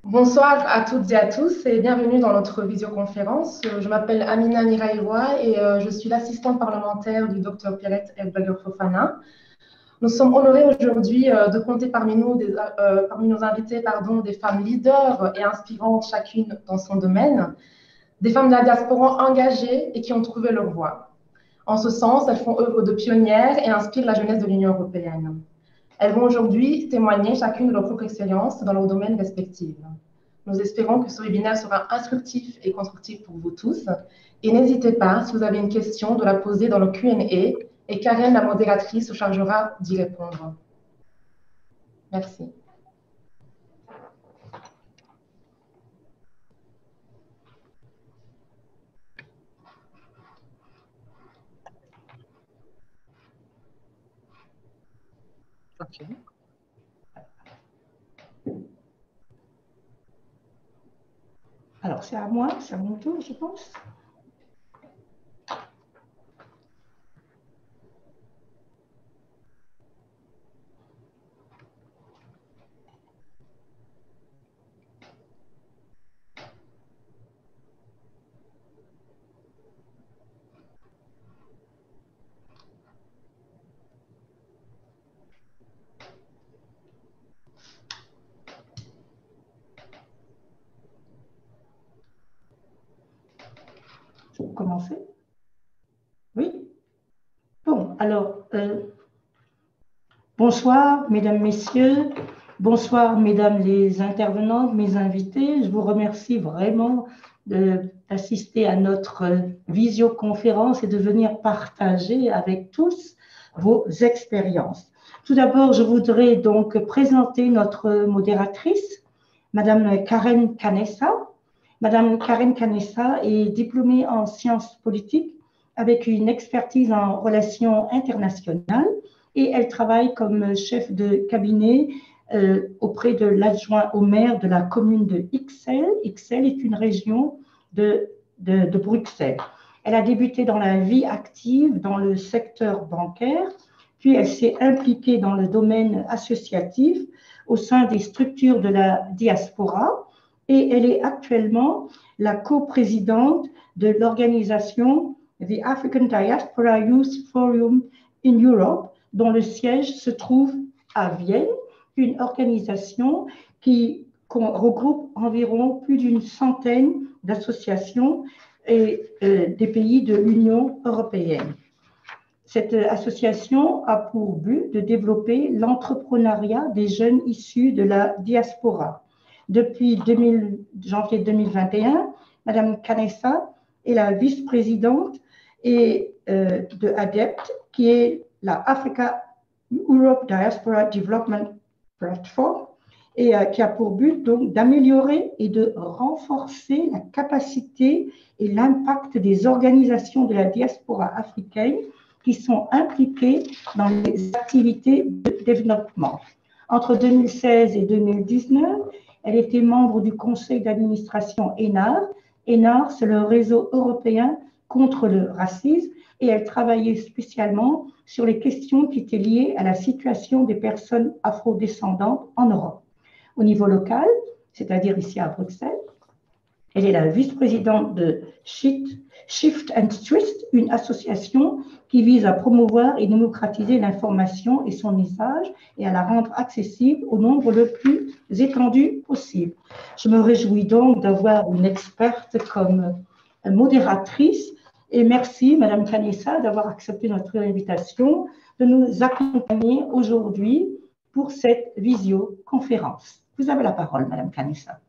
Bonsoir à toutes et à tous et bienvenue dans notre visioconférence. Je m'appelle Amina Niraïwa et je suis l'assistante parlementaire du Dr Pierrette Elbagir Fofana. Nous sommes honorés aujourd'hui de compter parmi nous, parmi nos invités, des femmes leaders et inspirantes chacune dans son domaine, des femmes de la diaspora engagées et qui ont trouvé leur voie. En ce sens, elles font œuvre de pionnières et inspirent la jeunesse de l'Union européenne. Elles vont aujourd'hui témoigner chacune de leur propre expérience dans leur domaine respectif. Nous espérons que ce webinaire sera instructif et constructif pour vous tous. Et n'hésitez pas, si vous avez une question, de la poser dans le Q&A et Karen, la modératrice, se chargera d'y répondre. Merci. Ok. Alors, c'est à moi, c'est à mon tour, je pense. Pour commencer? Oui? Bon, alors, bonsoir, mesdames, messieurs. Bonsoir, mesdames les intervenantes, mes invités. Je vous remercie vraiment d'assister à notre visioconférence et de venir partager avec tous vos expériences. Tout d'abord, je voudrais donc présenter notre modératrice, Madame Karen Kanessa. Madame Karen Kanessa est diplômée en sciences politiques avec une expertise en relations internationales et elle travaille comme chef de cabinet auprès de l'adjoint au maire de la commune de Ixelles. Ixelles est une région de Bruxelles. Elle a débuté dans la vie active dans le secteur bancaire, puis elle s'est impliquée dans le domaine associatif au sein des structures de la diaspora et elle est actuellement la coprésidente de l'organisation The African Diaspora Youth Forum in Europe, dont le siège se trouve à Vienne, une organisation qui regroupe environ plus d'une centaine d'associations et des pays de l'Union européenne. Cette association a pour but de développer l'entrepreneuriat des jeunes issus de la diaspora. Depuis janvier 2021, Madame Kanessa est la vice-présidente de ADEPT, qui est la Africa Europe Diaspora Development Platform, et qui a pour but donc d'améliorer et de renforcer la capacité et l'impact des organisations de la diaspora africaine qui sont impliquées dans les activités de développement. Entre 2016 et 2019, elle était membre du conseil d'administration ENAR. ENAR, c'est le réseau européen contre le racisme et elle travaillait spécialement sur les questions qui étaient liées à la situation des personnes afrodescendantes en Europe. Au niveau local, c'est-à-dire ici à Bruxelles, elle est la vice-présidente de Shift and Twist, une association qui vise à promouvoir et démocratiser l'information et son usage et à la rendre accessible au nombre le plus étendu possible. Je me réjouis donc d'avoir une experte comme modératrice et merci, Madame Kanessa, d'avoir accepté notre invitation de nous accompagner aujourd'hui pour cette visioconférence. Vous avez la parole, Madame Kanessa.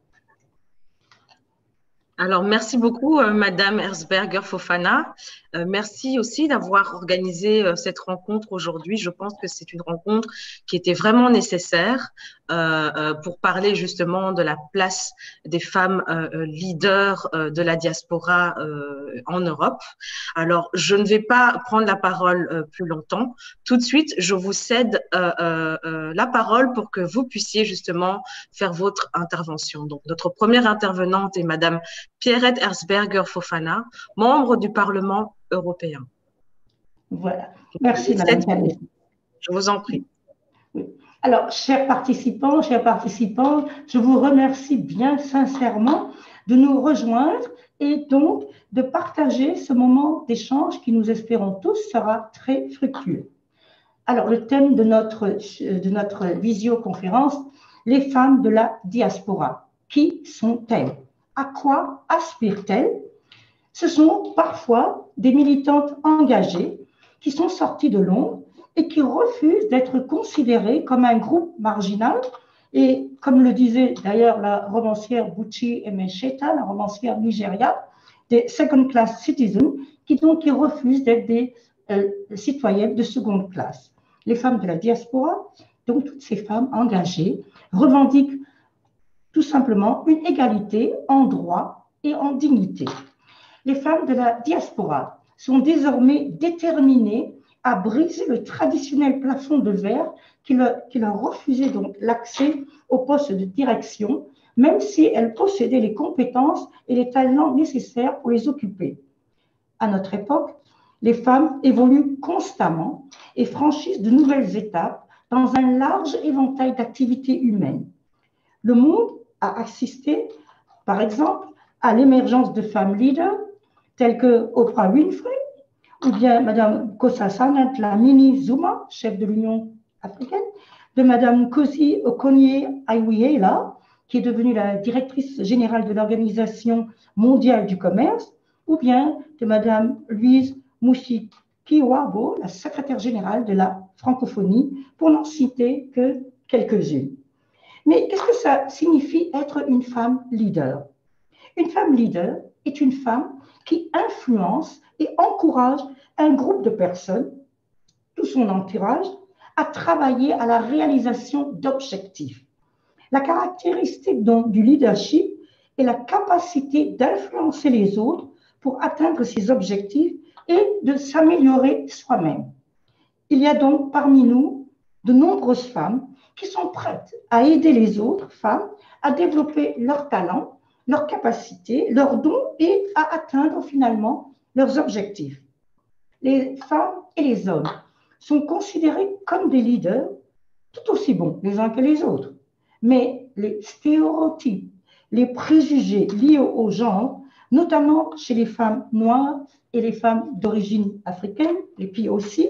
Alors, merci beaucoup, Madame Herzberger Fofana. Merci aussi d'avoir organisé cette rencontre aujourd'hui. Je pense que c'est une rencontre qui était vraiment nécessaire pour parler justement de la place des femmes leaders de la diaspora en Europe. Alors, je ne vais pas prendre la parole plus longtemps. Tout de suite, je vous cède la parole pour que vous puissiez justement faire votre intervention. Donc, notre première intervenante est Madame Pierrette Herzberger Fofana, membre du Parlement européen. Voilà. Merci, Madame Kanessa. Je vous en prie. Oui. Alors, chers participants, je vous remercie bien sincèrement de nous rejoindre et donc de partager ce moment d'échange qui, nous espérons tous, sera très fructueux. Alors, le thème de notre visioconférence, les femmes de la diaspora. Qui sont-elles? À quoi aspirent-elles? Ce sont parfois des militantes engagées qui sont sorties de l'ombre et qui refusent d'être considérées comme un groupe marginal. Et comme le disait d'ailleurs la romancière Buchi Emecheta, la romancière nigériane, des second-class citizens, qui refusent d'être des citoyennes de seconde classe. Les femmes de la diaspora, donc toutes ces femmes engagées, revendiquent tout simplement une égalité en droit et en dignité. Les femmes de la diaspora sont désormais déterminées à briser le traditionnel plafond de verre qui leur refusait donc l'accès au poste de direction, même si elles possédaient les compétences et les talents nécessaires pour les occuper. À notre époque, les femmes évoluent constamment et franchissent de nouvelles étapes dans un large éventail d'activités humaines. Le monde a assisté, par exemple, à l'émergence de femmes leaders telles que Oprah Winfrey ou bien Mme Nkosazana Dlamini-Zuma, chef de l'Union africaine, de Mme Ngozi Okonjo-Iweala, qui est devenue la directrice générale de l'Organisation mondiale du commerce, ou bien de Mme Louise Mushikiwabo, la secrétaire générale de la francophonie, pour n'en citer que quelques-unes. Mais qu'est-ce que ça signifie être une femme leader? Une femme leader est une femme qui influence et encourage un groupe de personnes, tout son entourage, à travailler à la réalisation d'objectifs. La caractéristique donc du leadership est la capacité d'influencer les autres pour atteindre ces objectifs et de s'améliorer soi-même. Il y a donc parmi nous de nombreuses femmes qui sont prêtes à aider les autres femmes à développer leurs talents, leurs capacités, leurs dons et à atteindre finalement leurs objectifs. Les femmes et les hommes sont considérés comme des leaders tout aussi bons les uns que les autres. Mais les stéréotypes, les préjugés liés au genre, notamment chez les femmes noires et les femmes d'origine africaine, les POC,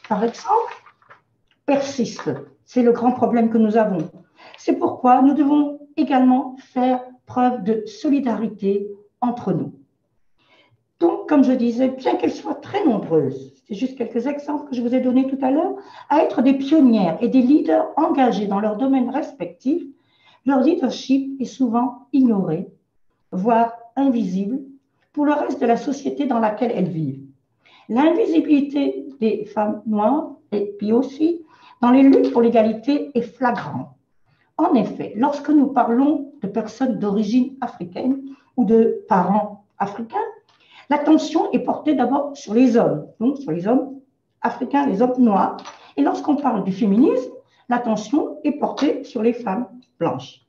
par exemple, persistent. C'est le grand problème que nous avons. C'est pourquoi nous devons également faire preuve de solidarité entre nous. Donc, comme je disais, bien qu'elles soient très nombreuses, c'est juste quelques exemples que je vous ai donnés tout à l'heure, à être des pionnières et des leaders engagés dans leurs domaines respectifs, leur leadership est souvent ignoré, voire invisible, pour le reste de la société dans laquelle elles vivent. L'invisibilité des femmes noires et puis aussi dans les luttes pour l'égalité est flagrante. En effet, lorsque nous parlons de personnes d'origine africaine ou de parents africains, l'attention est portée d'abord sur les hommes, donc sur les hommes africains, les hommes noirs. Et lorsqu'on parle du féminisme, l'attention est portée sur les femmes blanches.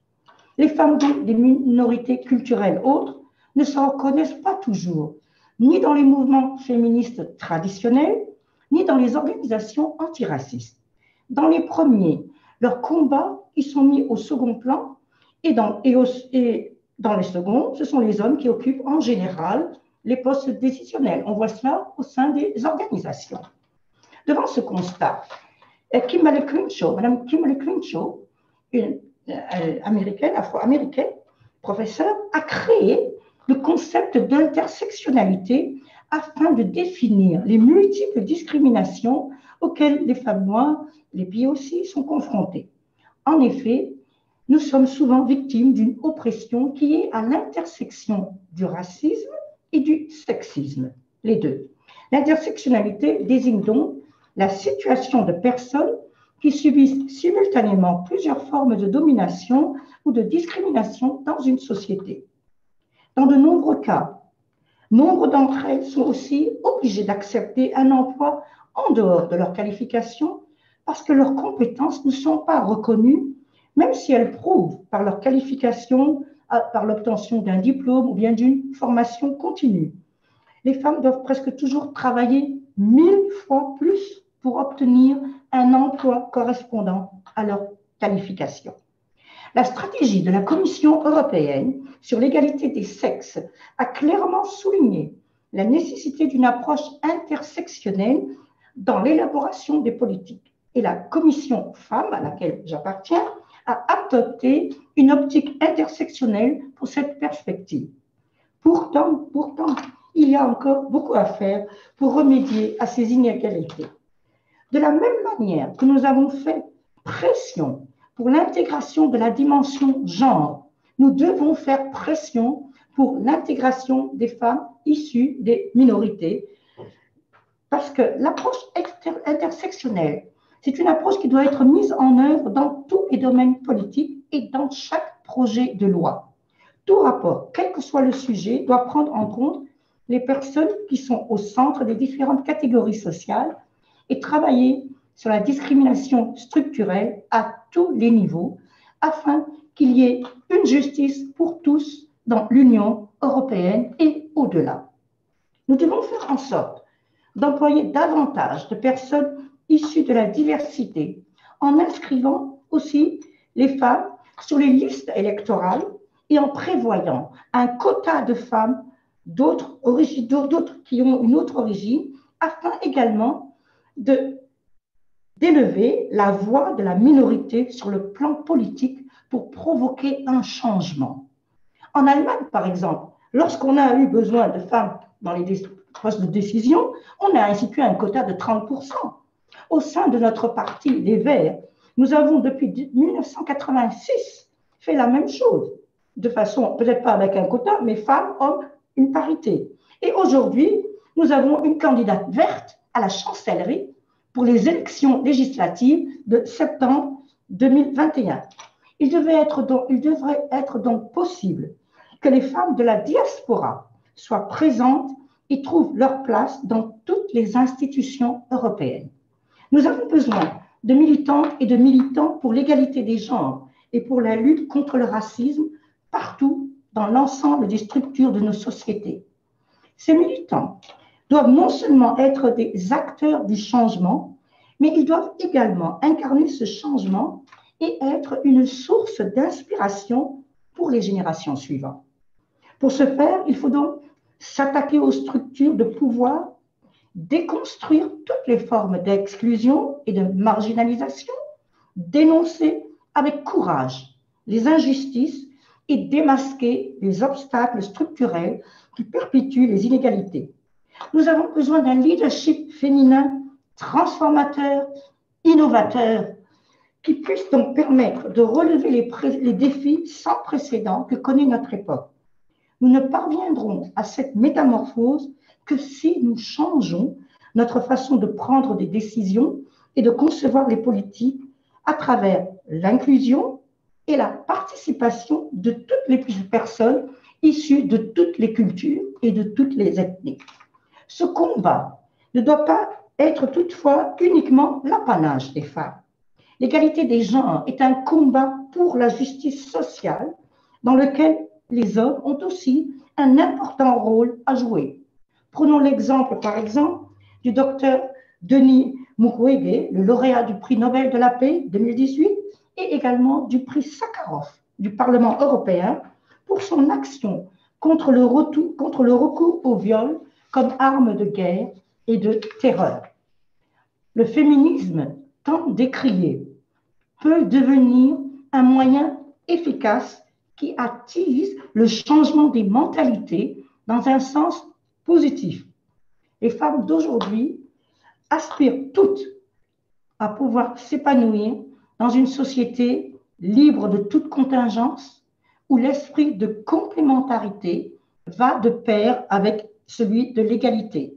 Les femmes donc des minorités culturelles autres ne se reconnaissent pas toujours, ni dans les mouvements féministes traditionnels, ni dans les organisations antiracistes. Dans les premiers, leurs combats ils sont mis au second plan et dans les seconds, ce sont les hommes qui occupent en général les postes décisionnels. On voit cela au sein des organisations. Devant ce constat, Madame Kimberlé Crenshaw, une américaine, afro-américaine, professeure, a créé le concept d'intersectionnalité afin de définir les multiples discriminations auxquelles les femmes noires, les POC, sont confrontées. En effet, nous sommes souvent victimes d'une oppression qui est à l'intersection du racisme et du sexisme, les deux. L'intersectionnalité désigne donc la situation de personnes qui subissent simultanément plusieurs formes de domination ou de discrimination dans une société. Dans de nombreux cas, nombre d'entre elles sont aussi obligées d'accepter un emploi en dehors de leur qualification parce que leurs compétences ne sont pas reconnues, même si elles prouvent par leur qualification, par l'obtention d'un diplôme ou bien d'une formation continue. Les femmes doivent presque toujours travailler 1000 fois plus pour obtenir un emploi correspondant à leur qualification. La stratégie de la Commission européenne sur l'égalité des sexes a clairement souligné la nécessité d'une approche intersectionnelle dans l'élaboration des politiques. Et la Commission Femmes, à laquelle j'appartiens, a adopté une optique intersectionnelle pour cette perspective. Pourtant, il y a encore beaucoup à faire pour remédier à ces inégalités. De la même manière que nous avons fait pression pour l'intégration de la dimension genre, nous devons faire pression pour l'intégration des femmes issues des minorités, parce que l'approche intersectionnelle, c'est une approche qui doit être mise en œuvre dans tous les domaines politiques et dans chaque projet de loi. Tout rapport, quel que soit le sujet, doit prendre en compte les personnes qui sont au centre des différentes catégories sociales et travailler sur la discrimination structurelle à tous les niveaux afin qu'il y ait une justice pour tous dans l'Union européenne et au-delà. Nous devons faire en sorte d'employer davantage de personnes issues de la diversité en inscrivant aussi les femmes sur les listes électorales et en prévoyant un quota de femmes d'autres qui ont une autre origine afin également d'élever la voix de la minorité sur le plan politique pour provoquer un changement. En Allemagne, par exemple, lorsqu'on a eu besoin de femmes dans les postes de décision, on a institué un quota de 30%. Au sein de notre parti, les Verts, nous avons depuis 1986 fait la même chose, de façon, peut-être pas avec un quota, mais femmes, hommes, une parité. Et aujourd'hui, nous avons une candidate verte à la chancellerie pour les élections législatives de septembre 2021. Il devrait être donc possible que les femmes de la diaspora soient présentes et trouvent leur place dans toutes les institutions européennes. Nous avons besoin de militantes et de militants pour l'égalité des genres et pour la lutte contre le racisme partout dans l'ensemble des structures de nos sociétés. Ces militants doivent non seulement être des acteurs du changement, mais ils doivent également incarner ce changement et être une source d'inspiration pour les générations suivantes. Pour ce faire, il faut donc s'attaquer aux structures de pouvoir, déconstruire toutes les formes d'exclusion et de marginalisation, dénoncer avec courage les injustices et démasquer les obstacles structurels qui perpétuent les inégalités. Nous avons besoin d'un leadership féminin transformateur, innovateur, qui puisse donc permettre de relever les défis sans précédent que connaît notre époque. Nous ne parviendrons à cette métamorphose que si nous changeons notre façon de prendre des décisions et de concevoir les politiques à travers l'inclusion et la participation de toutes les personnes issues de toutes les cultures et de toutes les ethnies. Ce combat ne doit pas être toutefois uniquement l'apanage des femmes. L'égalité des genres est un combat pour la justice sociale dans lequel les hommes ont aussi un important rôle à jouer. Prenons l'exemple, par exemple, du docteur Denis Mukwege, le lauréat du prix Nobel de la paix 2018 et également du prix Sakharov du Parlement européen pour son action contre le recours au viol comme arme de guerre et de terreur. Le féminisme, tant décrié, peut devenir un moyen efficace qui attise le changement des mentalités dans un sens positif. Les femmes d'aujourd'hui aspirent toutes à pouvoir s'épanouir dans une société libre de toute contingence où l'esprit de complémentarité va de pair avec celui de l'égalité.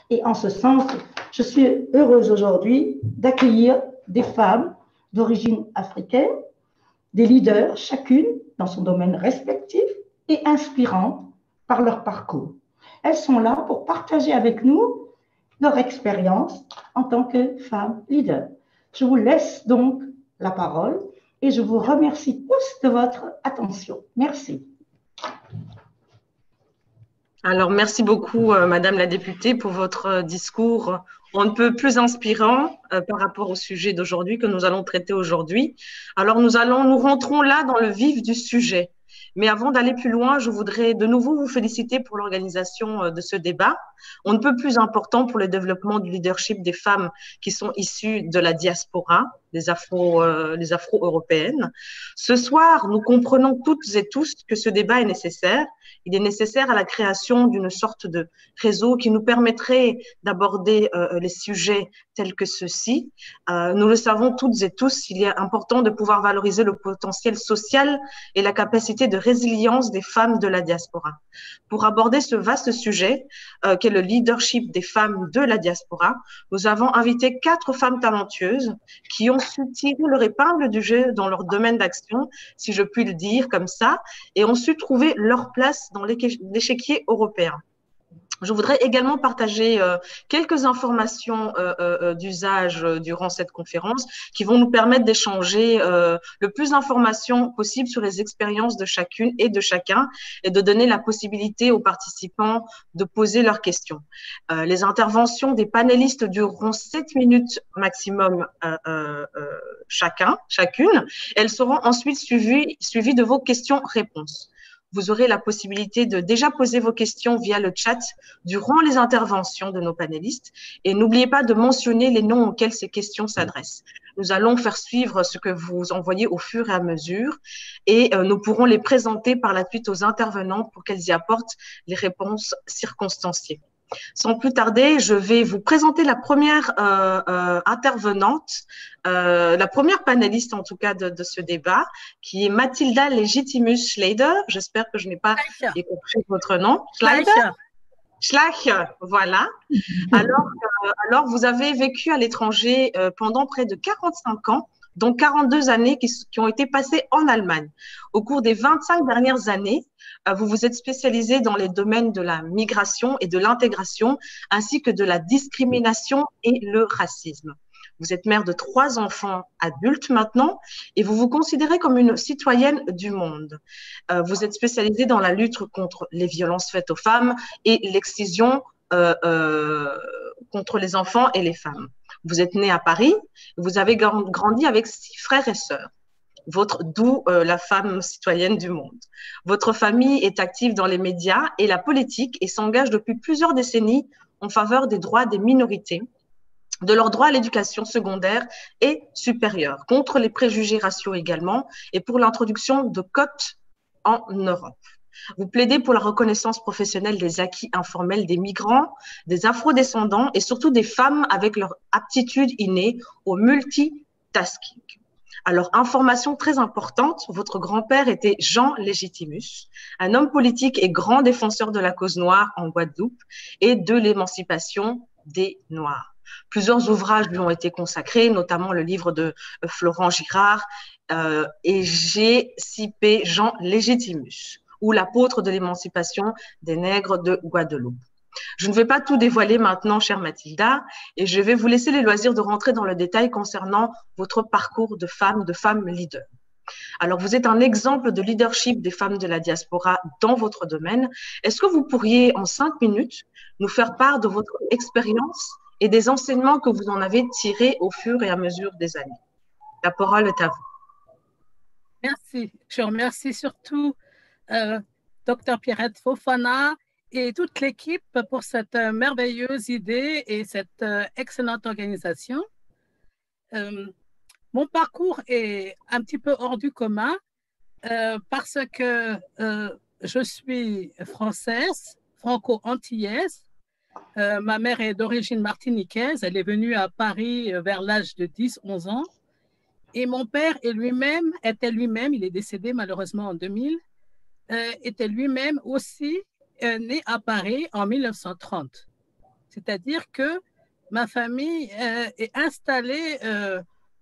Et en ce sens, je suis heureuse aujourd'hui d'accueillir des femmes d'origine africaine, des leaders, chacune dans son domaine respectif et inspirantes par leur parcours. Elles sont là pour partager avec nous leur expérience en tant que femmes leaders. Je vous laisse donc la parole et je vous remercie tous de votre attention. Merci. Alors, merci beaucoup, Madame la députée, pour votre discours on ne peut plus inspirant par rapport au sujet d'aujourd'hui que nous allons traiter aujourd'hui. Alors, nous rentrons là dans le vif du sujet. Mais avant d'aller plus loin, je voudrais de nouveau vous féliciter pour l'organisation de ce débat. On ne peut plus important pour le développement du leadership des femmes qui sont issues de la diaspora, les Afro-européennes. Ce soir, nous comprenons toutes et tous que ce débat est nécessaire. Il est nécessaire à la création d'une sorte de réseau qui nous permettrait d'aborder les sujets tels que ceux-ci. Nous le savons toutes et tous, il est important de pouvoir valoriser le potentiel social et la capacité de résilience des femmes de la diaspora. Pour aborder ce vaste sujet, qu'est le leadership des femmes de la diaspora, nous avons invité 4 femmes talentueuses qui ont su tirer leur épingle du jeu dans leur domaine d'action, si je puis le dire comme ça, et ont su trouver leur place dans l'échiquier européen. Je voudrais également partager quelques informations d'usage durant cette conférence qui vont nous permettre d'échanger le plus d'informations possible sur les expériences de chacune et de chacun et de donner la possibilité aux participants de poser leurs questions. Les interventions des panélistes dureront 7 minutes maximum chacune. Elles seront ensuite suivies de vos questions-réponses. Vous aurez la possibilité de déjà poser vos questions via le chat durant les interventions de nos panélistes. Et n'oubliez pas de mentionner les noms auxquels ces questions s'adressent. Nous allons faire suivre ce que vous envoyez au fur et à mesure et nous pourrons les présenter par la suite aux intervenants pour qu'elles y apportent les réponses circonstanciées. Sans plus tarder, je vais vous présenter la première intervenante, la première panéliste en tout cas de ce débat, qui est Mathilda Legitimus-Schleider. J'espère que je n'ai pas compris votre nom. Schleicher, voilà. Alors, vous avez vécu à l'étranger pendant près de 45 ans, dont 42 années qui ont été passées en Allemagne. Au cours des 25 dernières années, vous vous êtes spécialisé dans les domaines de la migration et de l'intégration, ainsi que de la discrimination et le racisme. Vous êtes mère de 3 enfants adultes maintenant et vous vous considérez comme une citoyenne du monde. Vous êtes spécialisée dans la lutte contre les violences faites aux femmes et l'excision contre les enfants et les femmes. Vous êtes née à Paris, vous avez grandi avec 6 frères et sœurs. D'où la femme citoyenne du monde. Votre famille est active dans les médias et la politique et s'engage depuis plusieurs décennies en faveur des droits des minorités, de leur droit à l'éducation secondaire et supérieure, contre les préjugés raciaux également, et pour l'introduction de quotas en Europe. Vous plaidez pour la reconnaissance professionnelle des acquis informels des migrants, des afrodescendants et surtout des femmes avec leur aptitude innée au multitasking. Alors, information très importante, votre grand-père était Jean Legitimus, un homme politique et grand défenseur de la cause noire en Guadeloupe et de l'émancipation des Noirs. Plusieurs ouvrages lui ont été consacrés, notamment le livre de Florent Girard et G.C.P. Jean Legitimus, ou l'apôtre de l'émancipation des nègres de Guadeloupe. Je ne vais pas tout dévoiler maintenant, chère Mathilda, et je vais vous laisser les loisirs de rentrer dans le détail concernant votre parcours de femme leader. Alors, vous êtes un exemple de leadership des femmes de la diaspora dans votre domaine. Est-ce que vous pourriez, en 5 minutes, nous faire part de votre expérience et des enseignements que vous en avez tirés au fur et à mesure des années? La parole est à vous. Merci. Je remercie surtout Dr Pierrette Fofana et toute l'équipe pour cette merveilleuse idée et cette excellente organisation. Mon parcours est un petit peu hors du commun parce que je suis française, franco-antillaise. Ma mère est d'origine martiniquaise. Elle est venue à Paris vers l'âge de 10-11 ans. Et mon père était lui-même, il est décédé malheureusement en 2000, était lui-même aussi né à Paris en 1930. C'est-à-dire que ma famille est installée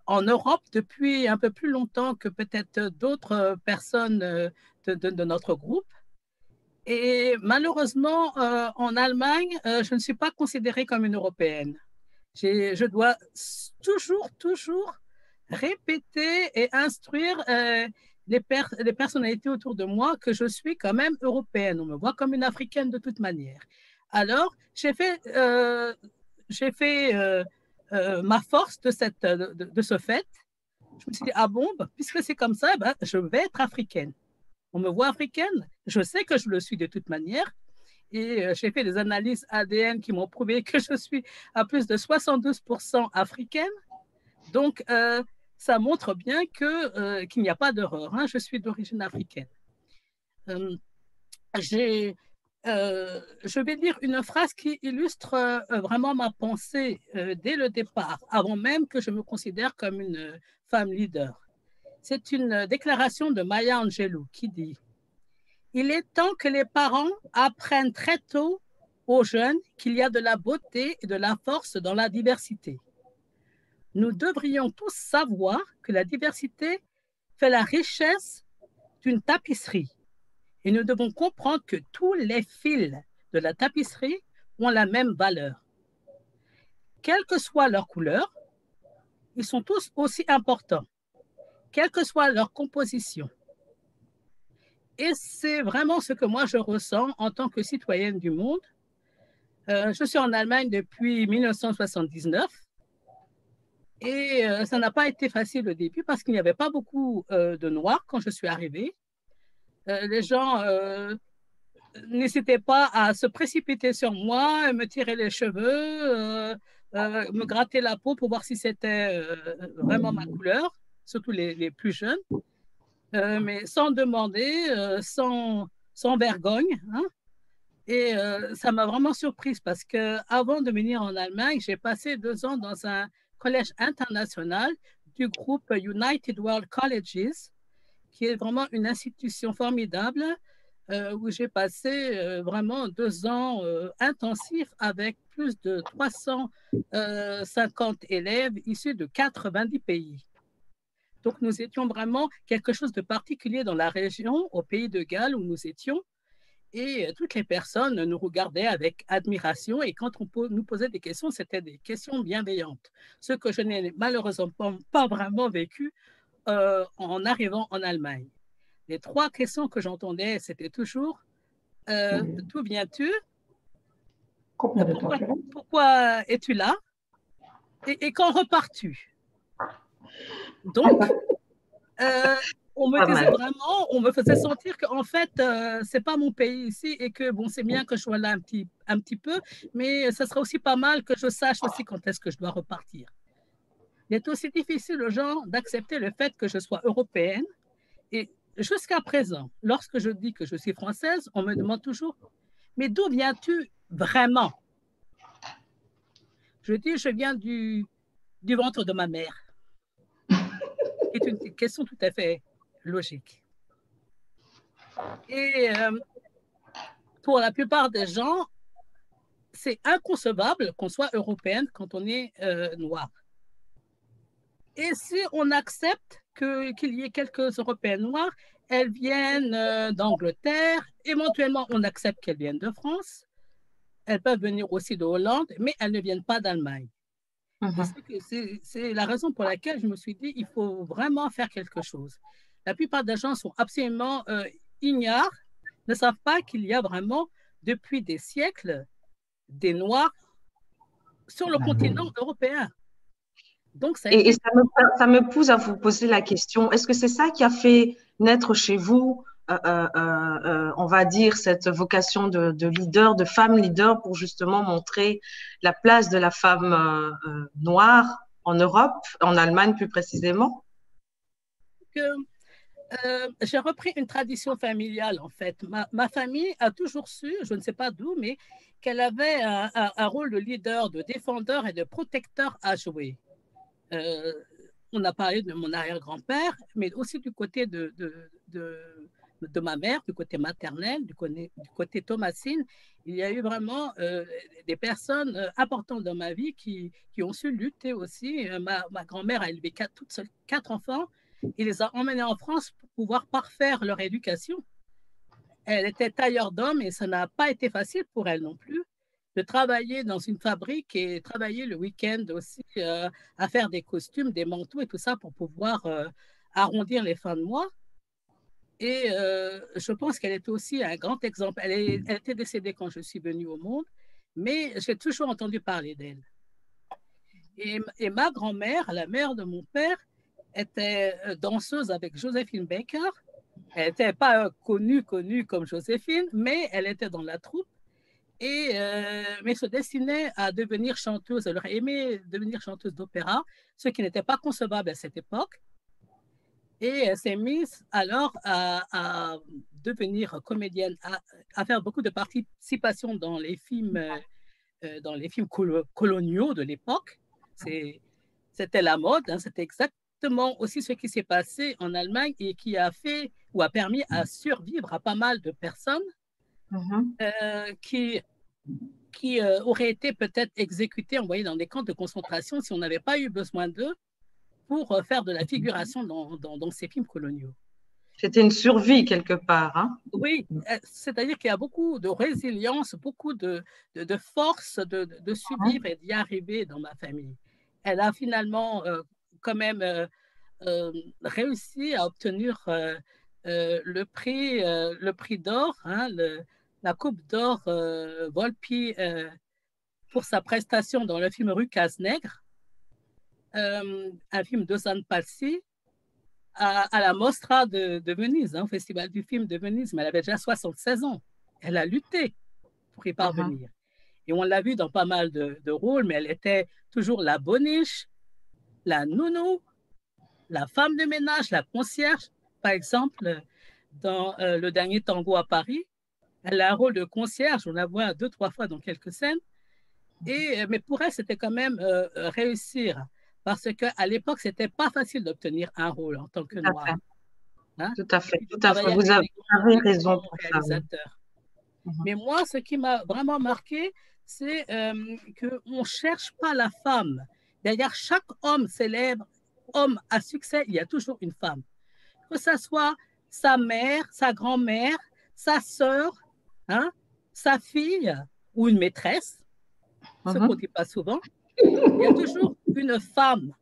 en Europe depuis un peu plus longtemps que peut-être d'autres personnes de notre groupe. Et malheureusement, en Allemagne, je ne suis pas considérée comme une Européenne. Je dois toujours répéter et instruire les personnalités autour de moi que je suis quand même européenne. On me voit comme une Africaine de toute manière. Alors, j'ai fait ma force de ce fait. Je me suis dit, ah bon, bah, puisque c'est comme ça, bah, je vais être africaine. On me voit africaine, je sais que je le suis de toute manière. Et j'ai fait des analyses ADN qui m'ont prouvé que je suis à plus de 72% africaine. Donc, ça montre bien qu'il n'y a pas d'erreur. Hein. Je suis d'origine africaine. Je vais dire une phrase qui illustre vraiment ma pensée dès le départ, avant même que je me considère comme une femme leader. C'est une déclaration de Maya Angelou qui dit « Il est temps que les parents apprennent très tôt aux jeunes qu'il y a de la beauté et de la force dans la diversité. Nous devrions tous savoir que la diversité fait la richesse d'une tapisserie. Et nous devons comprendre que tous les fils de la tapisserie ont la même valeur. Quelle que soit leur couleur, ils sont tous aussi importants, quelle que soit leur composition. Et c'est vraiment ce que moi je ressens en tant que citoyenne du monde. Je suis en Allemagne depuis 1979 et ça n'a pas été facile au début parce qu'il n'y avait pas beaucoup de Noirs quand je suis arrivée. Les gens n'hésitez pas à se précipiter sur moi, me tirer les cheveux, me gratter la peau pour voir si c'était vraiment ma couleur, surtout les plus jeunes, mais sans demander, sans vergogne. Hein. Et ça m'a vraiment surprise parce qu'avant de venir en Allemagne, j'ai passé 2 ans dans un collège international du groupe United World Colleges, qui est vraiment une institution formidable où j'ai passé vraiment 2 ans intensifs avec plus de 350 élèves issus de 90 pays. Donc, nous étions vraiment quelque chose de particulier dans la région, au pays de Galles où nous étions. Et toutes les personnes nous regardaient avec admiration. Et quand on nous posait des questions, c'était des questions bienveillantes. Ce que je n'ai malheureusement pas vraiment vécu en arrivant en Allemagne. Les 3 questions que j'entendais, c'était toujours d'où viens-tu? Pourquoi es-tu là? Et quand repars-tu? Donc, on me disait vraiment, on me faisait sentir qu'en fait, c'est pas mon pays ici et que bon, c'est bien que je sois là un petit peu, mais ça serait aussi pas mal que je sache aussi quand est-ce que je dois repartir. Il est aussi difficile aux gens d'accepter le fait que je sois européenne. Et jusqu'à présent, lorsque je dis que je suis française, on me demande toujours « Mais d'où viens-tu vraiment ?» Je dis « Je viens du ventre de ma mère. » C'est une question tout à fait logique. Et pour la plupart des gens, c'est inconcevable qu'on soit européenne quand on est noir. Et si on accepte qu'il y ait quelques Européennes noires, elles viennent d'Angleterre, éventuellement on accepte qu'elles viennent de France, elles peuvent venir aussi de Hollande, mais elles ne viennent pas d'Allemagne. C'est la raison pour laquelle je me suis dit il faut vraiment faire quelque chose. La plupart des gens sont absolument ignorants, ne savent pas qu'il y a vraiment, depuis des siècles, des Noirs sur le continent européen. Donc, ça me pousse à vous poser la question, est-ce que c'est ça qui a fait naître chez vous, on va dire, cette vocation de leader, de femme leader, pour justement montrer la place de la femme noire en Europe, en Allemagne plus précisément? J'ai repris une tradition familiale, en fait. Ma famille a toujours su, je ne sais pas d'où, mais qu'elle avait un rôle de leader, de défendeur et de protecteur à jouer. On a parlé de mon arrière-grand-père, mais aussi du côté de ma mère, du côté maternel, du côté thomasine. Il y a eu vraiment des personnes importantes dans ma vie qui ont su lutter aussi. Ma grand-mère a élevé toute seule 4 enfants. Il les a emmenés en France pour pouvoir parfaire leur éducation. Elle était tailleur d'hommes et ça n'a pas été facile pour elle non plus de travailler dans une fabrique et travailler le week-end aussi à faire des costumes, des manteaux et tout ça pour pouvoir arrondir les fins de mois. Et je pense qu'elle était aussi un grand exemple. Elle était décédée quand je suis venue au monde, mais j'ai toujours entendu parler d'elle. Et ma grand-mère, la mère de mon père, était danseuse avec Joséphine Baker. Elle n'était pas connue comme Joséphine, mais elle était dans la troupe. Mais se destinait à devenir chanteuse. Elle aurait aimé devenir chanteuse d'opéra, ce qui n'était pas concevable à cette époque. Et elle s'est mise alors à devenir comédienne, à faire beaucoup de participation dans les films coloniaux de l'époque. C'était la mode, hein, c'était exactement aussi ce qui s'est passé en Allemagne et qui a fait ou a permis à survivre à pas mal de personnes qui auraient été peut-être exécutées, envoyées dans des camps de concentration si on n'avait pas eu besoin d'eux pour faire de la figuration dans ces films coloniaux. C'était une survie quelque part. Hein? Oui, c'est-à-dire qu'il y a beaucoup de résilience, beaucoup de force de survivre et d'y arriver dans ma famille. Elle a finalement quand même réussi à obtenir le prix d'or, hein, la coupe d'or Volpi pour sa prestation dans le film Rue Casse-Nègre, un film d'Ozan Palsi, à la Mostra de Venise, hein, au Festival du film de Venise, mais elle avait déjà 76 ans. Elle a lutté pour y parvenir. Et on l'a vu dans pas mal de rôles, mais elle était toujours la boniche, la nounou, la femme de ménage, la concierge. Par exemple, dans Le Dernier Tango à Paris, elle a un rôle de concierge, on la voit 2-3 fois dans quelques scènes. Mais pour elle, c'était quand même réussir. Parce qu'à l'époque, ce n'était pas facile d'obtenir un rôle en tant que noire. Hein? Tout à fait, tout à fait. Vous avez raison pour ça. Mais moi, ce qui m'a vraiment marqué, c'est qu'on ne cherche pas la femme. Derrière chaque homme célèbre, homme à succès, il y a toujours une femme. Que ce soit sa mère, sa grand-mère, sa sœur, hein, sa fille ou une maîtresse, ce qu'on ne dit pas souvent. Il y a toujours une femme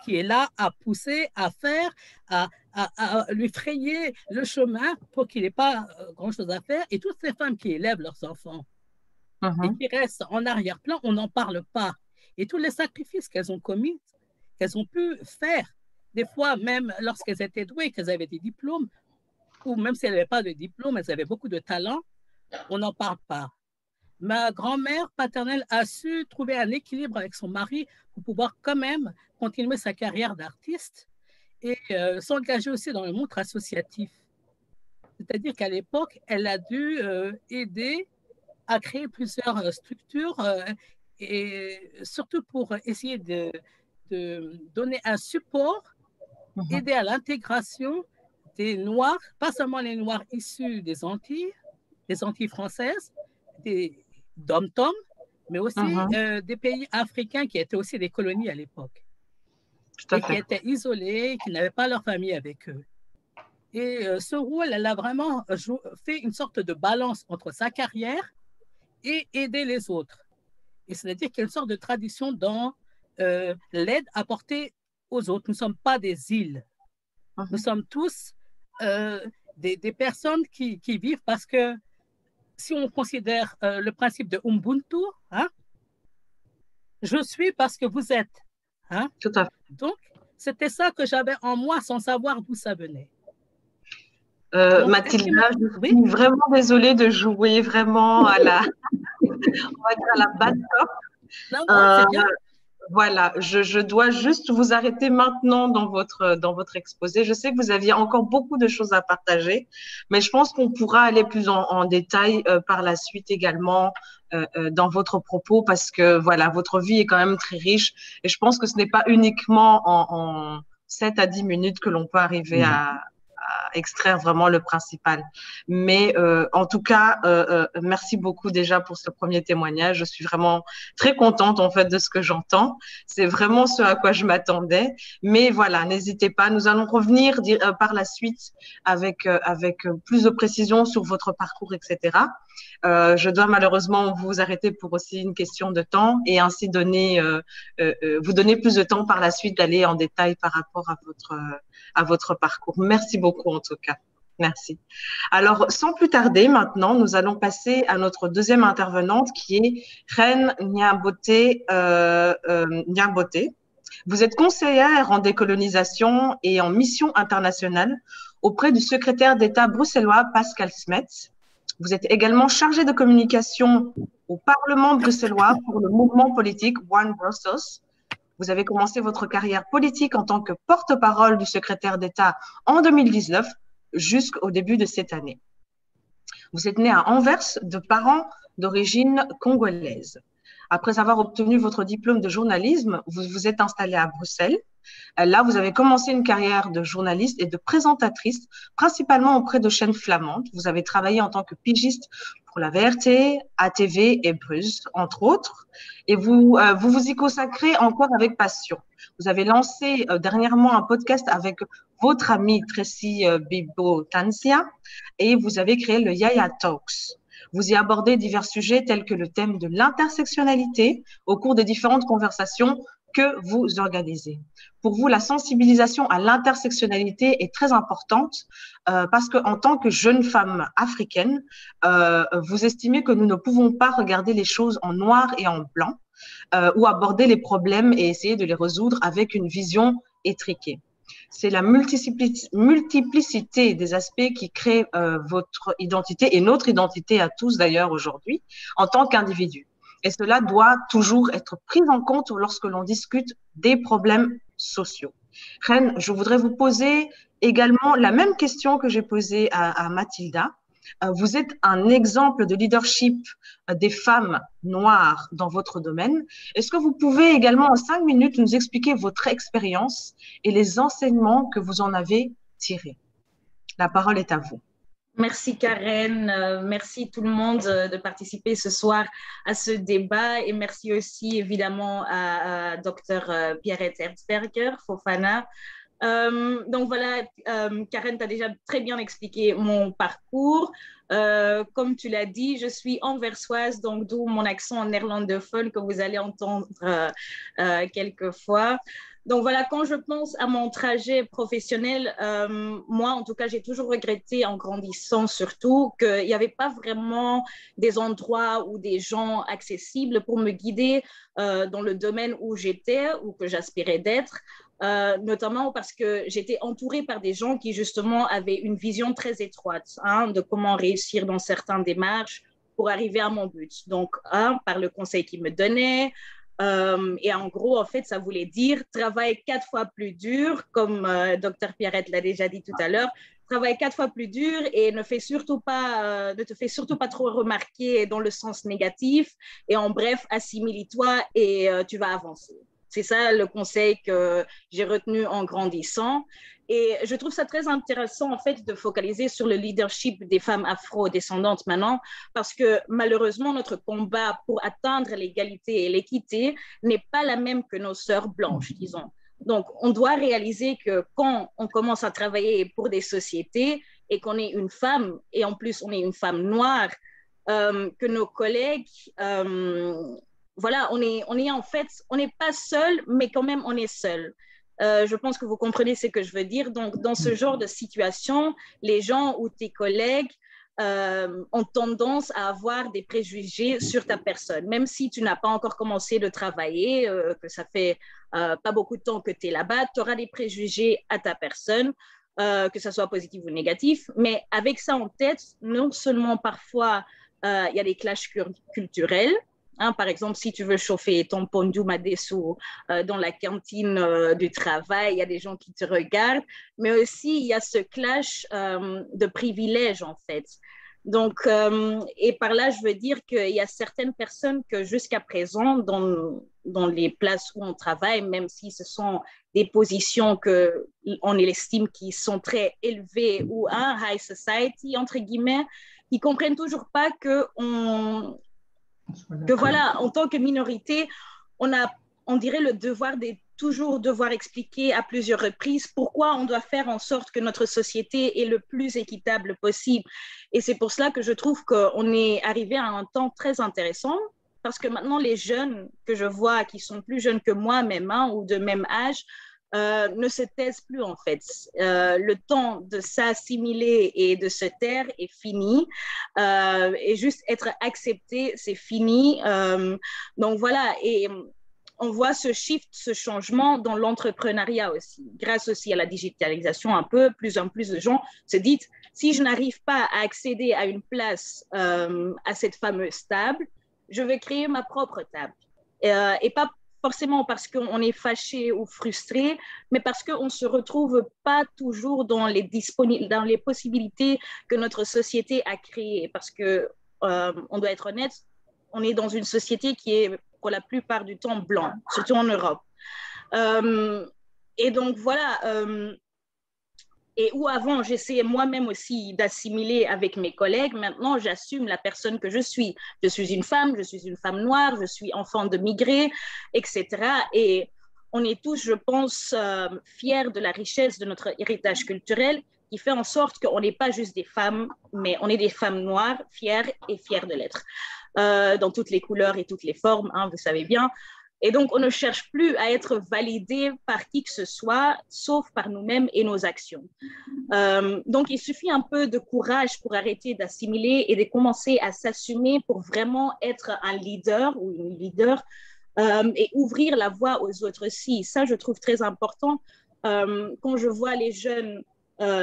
qui est là à pousser, à faire, à lui frayer le chemin pour qu'il n'ait pas grand-chose à faire. Et toutes ces femmes qui élèvent leurs enfants et qui restent en arrière-plan, on n'en parle pas. Et tous les sacrifices qu'elles ont commis, qu'elles ont pu faire, des fois même lorsqu'elles étaient douées, qu'elles avaient des diplômes, ou même si elles n'avaient pas de diplôme, elles avaient beaucoup de talent, on n'en parle pas. Ma grand-mère paternelle a su trouver un équilibre avec son mari pour pouvoir quand même continuer sa carrière d'artiste et s'engager aussi dans le monde associatif. C'est-à-dire qu'à l'époque, elle a dû aider à créer plusieurs structures et surtout pour essayer de donner un support, aider à l'intégration des Noirs, pas seulement les Noirs issus des Antilles françaises, des dom-tom, mais aussi des pays africains qui étaient aussi des colonies à l'époque et qui étaient isolés, qui n'avaient pas leur famille avec eux. Et ce rôle, elle a vraiment fait une sorte de balance entre sa carrière et aider les autres. Et c'est-à-dire qu'il y a une sorte de tradition dans l'aide apportée aux autres. Nous ne sommes pas des îles. Nous sommes tous des personnes qui vivent parce que si on considère le principe de Ubuntu, hein, je suis parce que vous êtes. Hein? Tout à fait. Donc, c'était ça que j'avais en moi sans savoir d'où ça venait. Mathilda, je suis vraiment désolée de jouer vraiment à la, on va dire à la bad cop. Non, c'est bien. Voilà, je dois juste vous arrêter maintenant dans votre exposé. Je sais que vous aviez encore beaucoup de choses à partager, mais je pense qu'on pourra aller plus en détail par la suite également dans votre propos parce que voilà, votre vie est quand même très riche et je pense que ce n'est pas uniquement en 7 à 10 minutes que l'on peut arriver à extraire vraiment le principal. Mais en tout cas, merci beaucoup déjà pour ce premier témoignage. Je suis vraiment très contente en fait de ce que j'entends. C'est vraiment ce à quoi je m'attendais. Mais voilà, n'hésitez pas. Nous allons revenir par la suite avec plus de précision sur votre parcours, etc. Je dois malheureusement vous arrêter pour aussi une question de temps et ainsi vous donner plus de temps par la suite d'aller en détail par rapport à votre parcours. Merci beaucoup en tout cas. Merci. Alors, sans plus tarder, maintenant, nous allons passer à notre deuxième intervenante qui est Reine Nyamboté. Nyamboté. Vous êtes conseillère en décolonisation et en mission internationale auprès du secrétaire d'État bruxellois Pascal Smet. Vous êtes également chargée de communication au Parlement bruxellois pour le mouvement politique One Brussels. Vous avez commencé votre carrière politique en tant que porte-parole du secrétaire d'État en 2019 jusqu'au début de cette année. Vous êtes né à Anvers de parents d'origine congolaise. Après avoir obtenu votre diplôme de journalisme, vous vous êtes installé à Bruxelles. Là, vous avez commencé une carrière de journaliste et de présentatrice, principalement auprès de chaînes flamandes. Vous avez travaillé en tant que pigiste pour la VRT, ATV et Bruges, entre autres. Et vous y consacrez encore avec passion. Vous avez lancé dernièrement un podcast avec votre amie Tracy Bibo-Tansia et vous avez créé le Yaya Talks. Vous y abordez divers sujets tels que le thème de l'intersectionnalité au cours des différentes conversations que vous organisez. Pour vous, la sensibilisation à l'intersectionnalité est très importante parce qu'en tant que jeune femme africaine, vous estimez que nous ne pouvons pas regarder les choses en noir et en blanc ou aborder les problèmes et essayer de les résoudre avec une vision étriquée. C'est la multiplicité des aspects qui créent votre identité et notre identité à tous d'ailleurs aujourd'hui en tant qu'individu. Et cela doit toujours être pris en compte lorsque l'on discute des problèmes sociaux. Reine, je voudrais vous poser également la même question que j'ai posée à Mathilda. Vous êtes un exemple de leadership des femmes noires dans votre domaine. Est-ce que vous pouvez également en 5 minutes nous expliquer votre expérience et les enseignements que vous en avez tirés? La parole est à vous. Merci Karen, merci tout le monde de participer ce soir à ce débat et merci aussi évidemment à Dr Pierrette Erzberger Fofana. Donc voilà, Karen t'a déjà très bien expliqué mon parcours. Comme tu l'as dit, je suis anversoise, donc d'où mon accent néerlandophone que vous allez entendre quelquefois. Donc voilà, quand je pense à mon trajet professionnel, moi en tout cas, j'ai toujours regretté en grandissant surtout qu'il n'y avait pas vraiment des endroits ou des gens accessibles pour me guider dans le domaine où j'étais ou que j'aspirais d'être. Notamment parce que j'étais entourée par des gens qui justement avaient une vision très étroite de comment réussir dans certaines démarches pour arriver à mon but. Donc, par le conseil qu'ils me donnaient, et en gros, en fait, ça voulait dire travaille 4 fois plus dur, comme Dr Pierrette l'a déjà dit tout à l'heure, travaille 4 fois plus dur et ne te fais surtout pas trop remarquer dans le sens négatif. Et en bref, assimile-toi et tu vas avancer. C'est ça le conseil que j'ai retenu en grandissant. Et je trouve ça très intéressant, en fait, de focaliser sur le leadership des femmes afro-descendantes maintenant, parce que malheureusement, notre combat pour atteindre l'égalité et l'équité n'est pas la même que nos sœurs blanches, disons. Donc, on doit réaliser que quand on commence à travailler pour des sociétés et qu'on est une femme, et en plus on est une femme noire, que nos collègues... voilà, on est en fait, on n'est pas seul, mais quand même on est seul. Je pense que vous comprenez ce que je veux dire. Donc, dans ce genre de situation, les gens ou tes collègues ont tendance à avoir des préjugés sur ta personne. Même si tu n'as pas encore commencé de travailler, que ça fait pas beaucoup de temps que tu es là-bas, tu auras des préjugés à ta personne, que ça soit positif ou négatif. Mais avec ça en tête, non seulement parfois, il y a des clashs culturels. Par exemple, si tu veux chauffer ton pondu madesu dans la cantine du travail, il y a des gens qui te regardent, mais aussi il y a ce clash de privilèges en fait. Donc, et par là, je veux dire qu'il y a certaines personnes que jusqu'à présent, dans les places où on travaille, même si ce sont des positions qu'on estime qui sont très élevées ou high society, entre guillemets, ils ne comprennent toujours pas que voilà, en tant que minorité, on dirait le devoir de toujours devoir expliquer à plusieurs reprises pourquoi on doit faire en sorte que notre société est le plus équitable possible. Et c'est pour cela que je trouve qu'on est arrivé à un temps très intéressant, parce que maintenant, les jeunes que je vois, qui sont plus jeunes que moi même, ou de même âge, ne se taisent plus en fait. Le temps de s'assimiler et de se taire est fini. Et juste être accepté, c'est fini. Donc voilà, et on voit ce shift, ce changement dans l'entrepreneuriat aussi. Grâce aussi à la digitalisation, un peu, plus en plus de gens se disent, si je n'arrive pas à accéder à une place, à cette fameuse table, je vais créer ma propre table. Et pas forcément parce qu'on est fâché ou frustré, mais parce qu'on ne se retrouve pas toujours dans les possibilités que notre société a créées. Parce que, on doit être honnête, on est dans une société qui est pour la plupart du temps blanc, surtout en Europe. Et donc voilà, et où avant j'essayais moi-même aussi d'assimiler avec mes collègues, maintenant j'assume la personne que je suis. Je suis une femme noire, je suis enfant de migrés, etc. Et on est tous, je pense, fiers de la richesse de notre héritage culturel qui fait en sorte qu'on n'est pas juste des femmes, mais on est des femmes noires, fières de l'être, dans toutes les couleurs et toutes les formes, hein, vous savez bien. Et donc, on ne cherche plus à être validé par qui que ce soit, sauf par nous-mêmes et nos actions. Donc, il suffit un peu de courage pour arrêter d'assimiler et de commencer à s'assumer pour vraiment être un leader ou une leader et ouvrir la voie aux autres aussi. Ça, je trouve très important. Quand je vois les jeunes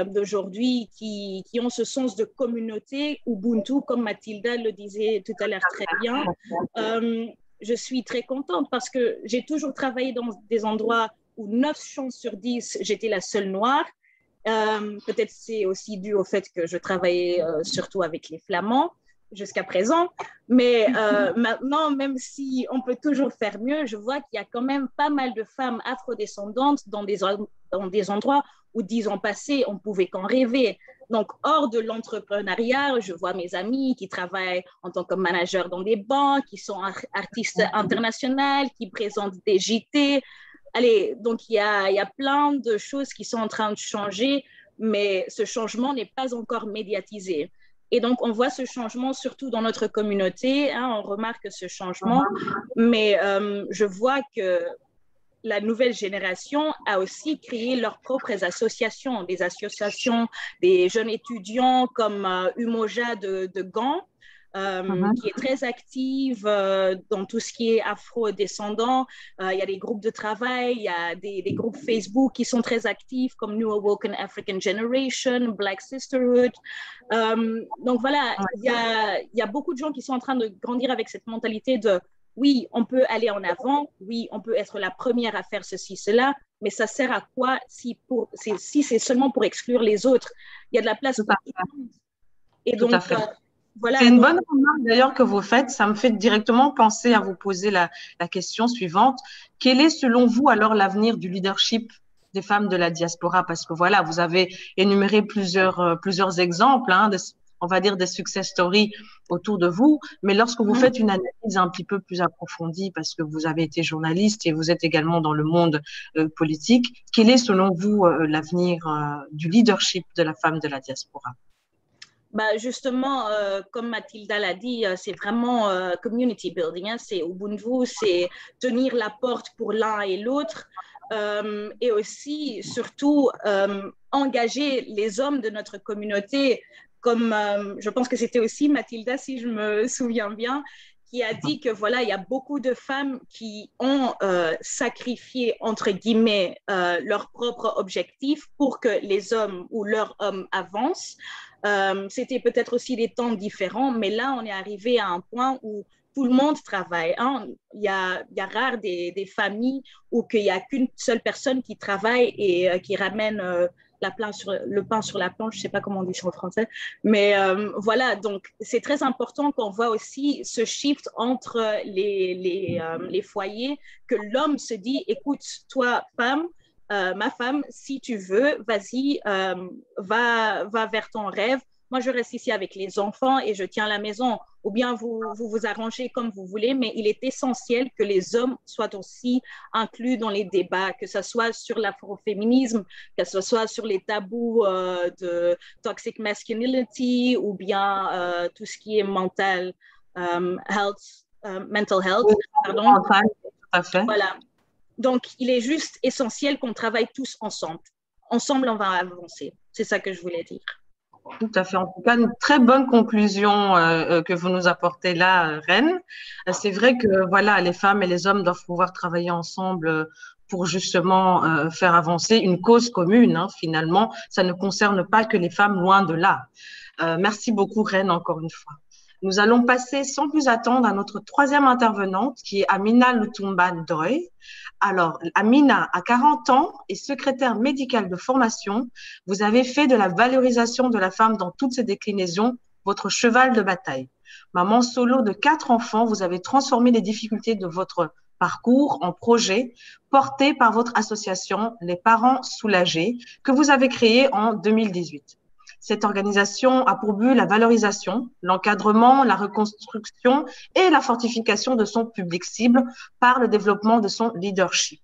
d'aujourd'hui qui ont ce sens de communauté, Ubuntu, comme Mathilda le disait tout à l'heure très bien, je suis très contente parce que j'ai toujours travaillé dans des endroits où 9 chances sur 10, j'étais la seule noire. Peut-être c'est aussi dû au fait que je travaillais surtout avec les Flamands jusqu'à présent. Mais maintenant, même si on peut toujours faire mieux, je vois qu'il y a quand même pas mal de femmes afrodescendantes dans des endroits où 10 ans passés, on pouvait qu'en rêver. Donc, hors de l'entrepreneuriat, je vois mes amis qui travaillent en tant que manager dans des banques, qui sont artistes internationaux, qui présentent des JT. Allez, donc il y a plein de choses qui sont en train de changer, mais ce changement n'est pas encore médiatisé. Et donc, on voit ce changement surtout dans notre communauté, hein, on remarque ce changement, mais je vois que la nouvelle génération a aussi créé leurs propres associations, des associations des jeunes étudiants comme Umoja de Gand, qui est très active dans tout ce qui est afro-descendant. Il y a des groupes de travail, il y a des groupes Facebook qui sont très actifs comme New Awoken African Generation, Black Sisterhood. Donc voilà, il y a beaucoup de gens qui sont en train de grandir avec cette mentalité de oui, on peut aller en avant, oui, on peut être la première à faire ceci, cela, mais ça sert à quoi si c'est seulement pour exclure les autres? Il y a de la place pour tout le monde. Et donc, voilà. C'est une bonne remarque d'ailleurs que vous faites. Ça me fait directement penser à vous poser la question suivante. Quel est selon vous alors l'avenir du leadership des femmes de la diaspora? Parce que voilà, vous avez énuméré plusieurs exemples, hein, on va dire des success stories autour de vous, mais lorsque vous faites une analyse un petit peu plus approfondie, parce que vous avez été journaliste et vous êtes également dans le monde politique, quel est selon vous l'avenir du leadership de la femme de la diaspora? Bah justement, comme Mathilda l'a dit, c'est vraiment community building, hein, c'est Ubuntu, c'est tenir la porte pour l'un et l'autre. Et aussi, surtout, engager les hommes de notre communauté, comme je pense que c'était aussi Mathilda, si je me souviens bien, qui a dit que voilà, il y a beaucoup de femmes qui ont sacrifié, entre guillemets, leurs propres objectifs pour que les hommes ou leurs hommes avancent. C'était peut-être aussi des temps différents, mais là, on est arrivé à un point où tout le monde travaille. Hein. Il y a rare des familles où il n'y a qu'une seule personne qui travaille et qui ramène le pain sur la planche, je ne sais pas comment on dit ça en français. Mais voilà, donc c'est très important qu'on voit aussi ce shift entre les foyers, que l'homme se dit, écoute, toi, femme, ma femme, si tu veux, vas-y, va vers ton rêve. Moi, je reste ici avec les enfants et je tiens la maison. Ou bien vous arrangez comme vous voulez, mais il est essentiel que les hommes soient aussi inclus dans les débats, que ce soit sur l'afroféminisme, que ce soit sur les tabous de toxic masculinity ou bien tout ce qui est mental health, mental health, pardon. Tout à fait. Voilà. Donc, il est juste essentiel qu'on travaille tous ensemble. Ensemble, on va avancer. C'est ça que je voulais dire. Tout à fait. En tout cas, une très bonne conclusion que vous nous apportez là, Reine. C'est vrai que voilà, les femmes et les hommes doivent pouvoir travailler ensemble pour justement faire avancer une cause commune. Hein, finalement, ça ne concerne pas que les femmes, loin de là. Merci beaucoup, Reine, encore une fois. Nous allons passer sans plus attendre à notre troisième intervenante, qui est Amina Lutumba Ndoye. Alors, Amina a 40 ans et secrétaire médicale de formation. Vous avez fait de la valorisation de la femme dans toutes ses déclinaisons votre cheval de bataille. Maman solo de 4 enfants, vous avez transformé les difficultés de votre parcours en projet porté par votre association Les Parents Soulagés que vous avez créée en 2018. Cette organisation a pour but la valorisation, l'encadrement, la reconstruction et la fortification de son public cible par le développement de son leadership.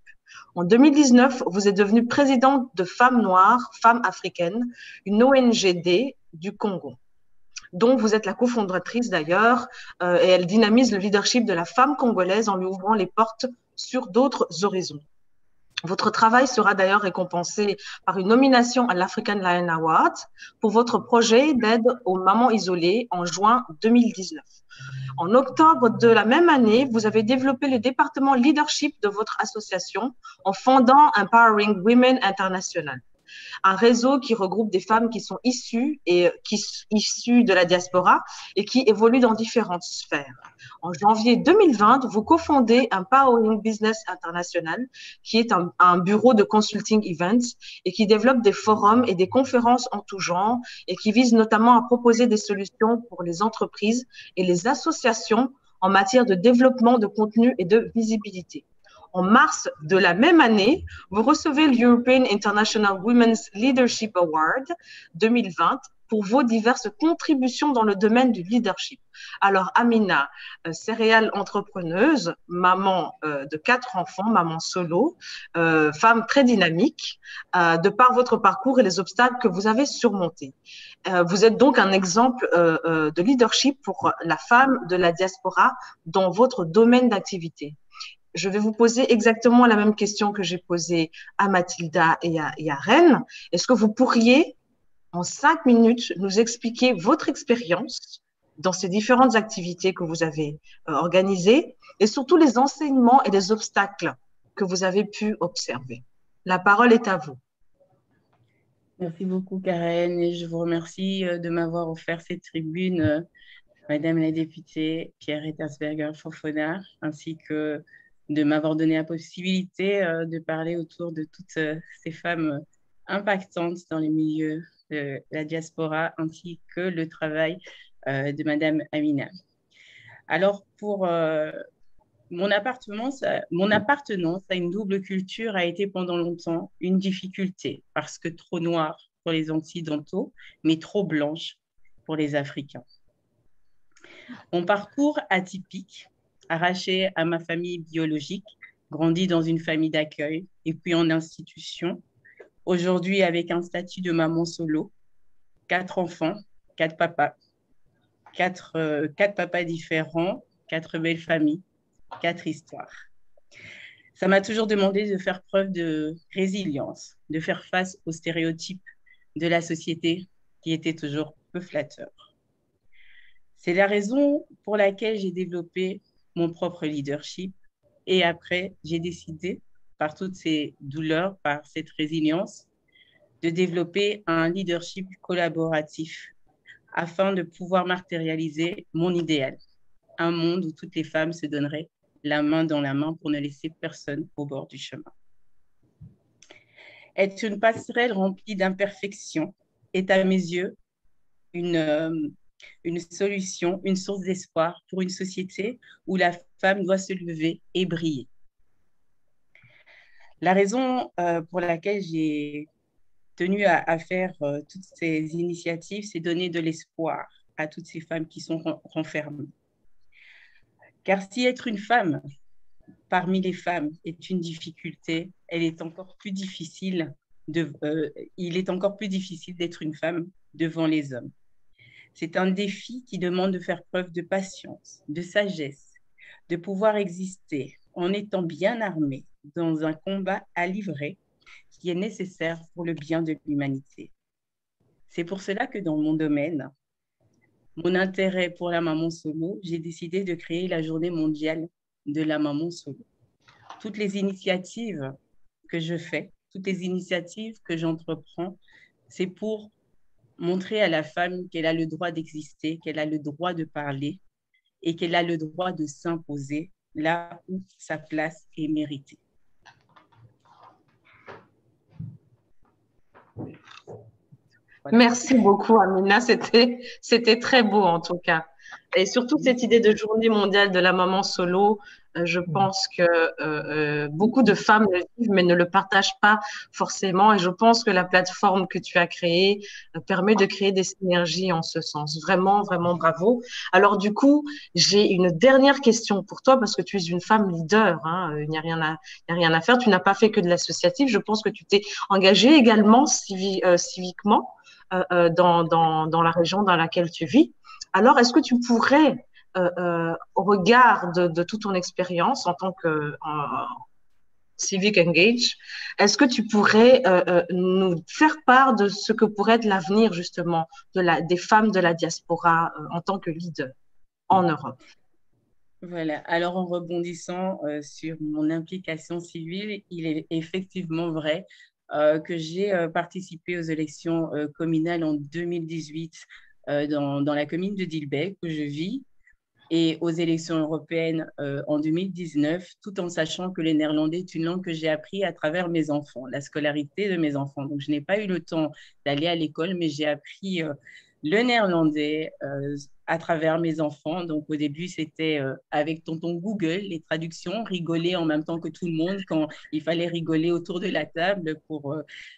En 2019, vous êtes devenue présidente de Femmes Noires, Femmes Africaines, une ONGD du Congo, dont vous êtes la cofondatrice d'ailleurs, et elle dynamise le leadership de la femme congolaise en lui ouvrant les portes sur d'autres horizons. Votre travail sera d'ailleurs récompensé par une nomination à l'African Lion Award pour votre projet d'aide aux mamans isolées en juin 2019. En octobre de la même année, vous avez développé le département leadership de votre association en fondant Empowering Women International, un réseau qui regroupe des femmes qui sont issues de la diaspora et qui évoluent dans différentes sphères. En janvier 2020, vous cofondez Empowering Business International, qui est un bureau de consulting events et qui développe des forums et des conférences en tout genre et qui vise notamment à proposer des solutions pour les entreprises et les associations en matière de développement de contenu et de visibilité. En mars de la même année, vous recevez l'European International Women's Leadership Award 2020 pour vos diverses contributions dans le domaine du leadership. Alors, Amina, céréale entrepreneuse, maman de 4 enfants, maman solo, femme très dynamique, de par votre parcours et les obstacles que vous avez surmontés. Vous êtes donc un exemple de leadership pour la femme de la diaspora dans votre domaine d'activité. Je vais vous poser exactement la même question que j'ai posée à Mathilda et à Reine. Est-ce que vous pourriez, en 5 minutes, nous expliquer votre expérience dans ces différentes activités que vous avez organisées et surtout les enseignements et les obstacles que vous avez pu observer? La parole est à vous. Merci beaucoup, Karen, et je vous remercie de m'avoir offert cette tribune, Madame la députée Pierrette Herzberger-Fofana, ainsi que de m'avoir donné la possibilité de parler autour de toutes ces femmes impactantes dans les milieux de la diaspora, ainsi que le travail de Madame Amina. Alors, pour mon appartenance à une double culture a été pendant longtemps une difficulté, parce que trop noire pour les Occidentaux, mais trop blanche pour les Africains. Mon parcours atypique, arraché à ma famille biologique, grandi dans une famille d'accueil et puis en institution. Aujourd'hui, avec un statut de maman solo, 4 enfants, 4 papas, 4 papas différents, 4 belles familles, 4 histoires. Ça m'a toujours demandé de faire preuve de résilience, de faire face aux stéréotypes de la société qui étaient toujours peu flatteurs. C'est la raison pour laquelle j'ai développé mon propre leadership. Et après, j'ai décidé, par toutes ces douleurs, par cette résilience, de développer un leadership collaboratif afin de pouvoir matérialiser mon idéal. Un monde où toutes les femmes se donneraient la main dans la main pour ne laisser personne au bord du chemin. Être une passerelle remplie d'imperfections est à mes yeux une solution, une source d'espoir pour une société où la femme doit se lever et briller. La raison pour laquelle j'ai tenu à faire toutes ces initiatives, c'est donner de l'espoir à toutes ces femmes qui sont renfermées. Car si être une femme parmi les femmes est une difficulté, il est encore plus difficile d'être une femme devant les hommes. C'est un défi qui demande de faire preuve de patience, de sagesse, de pouvoir exister en étant bien armée dans un combat à livrer qui est nécessaire pour le bien de l'humanité. C'est pour cela que dans mon domaine, mon intérêt pour la maman solo, j'ai décidé de créer la journée mondiale de la maman solo. Toutes les initiatives que je fais, toutes les initiatives que j'entreprends, c'est pour montrer à la femme qu'elle a le droit d'exister, qu'elle a le droit de parler et qu'elle a le droit de s'imposer là où sa place est méritée. Voilà. Merci beaucoup, Amina. C'était très beau, en tout cas. Et surtout, cette idée de journée mondiale de la maman solo, je pense que beaucoup de femmes le vivent, mais ne le partagent pas forcément. Et je pense que la plateforme que tu as créée permet de créer des synergies en ce sens. Vraiment, vraiment bravo. Alors, du coup, j'ai une dernière question pour toi, parce que tu es une femme leader. Hein, il n'y a rien à faire. Tu n'as pas fait que de l'associatif. Je pense que tu t'es engagée également civiquement dans la région dans laquelle tu vis. Alors, est-ce que tu pourrais, au regard de toute ton expérience en tant que civic engage, est-ce que tu pourrais nous faire part de ce que pourrait être l'avenir justement des femmes de la diaspora en tant que leader en Europe? Voilà, alors en rebondissant sur mon implication civile, il est effectivement vrai que j'ai participé aux élections communales en 2018 dans la commune de Dilbeek où je vis et aux élections européennes en 2019, tout en sachant que le néerlandais est une langue que j'ai appris à travers mes enfants, la scolarité de mes enfants. Donc, je n'ai pas eu le temps d'aller à l'école, mais j'ai appris le néerlandais à travers mes enfants. Donc, au début, c'était avec tonton Google, les traductions, rigoler en même temps que tout le monde quand il fallait rigoler autour de la table pour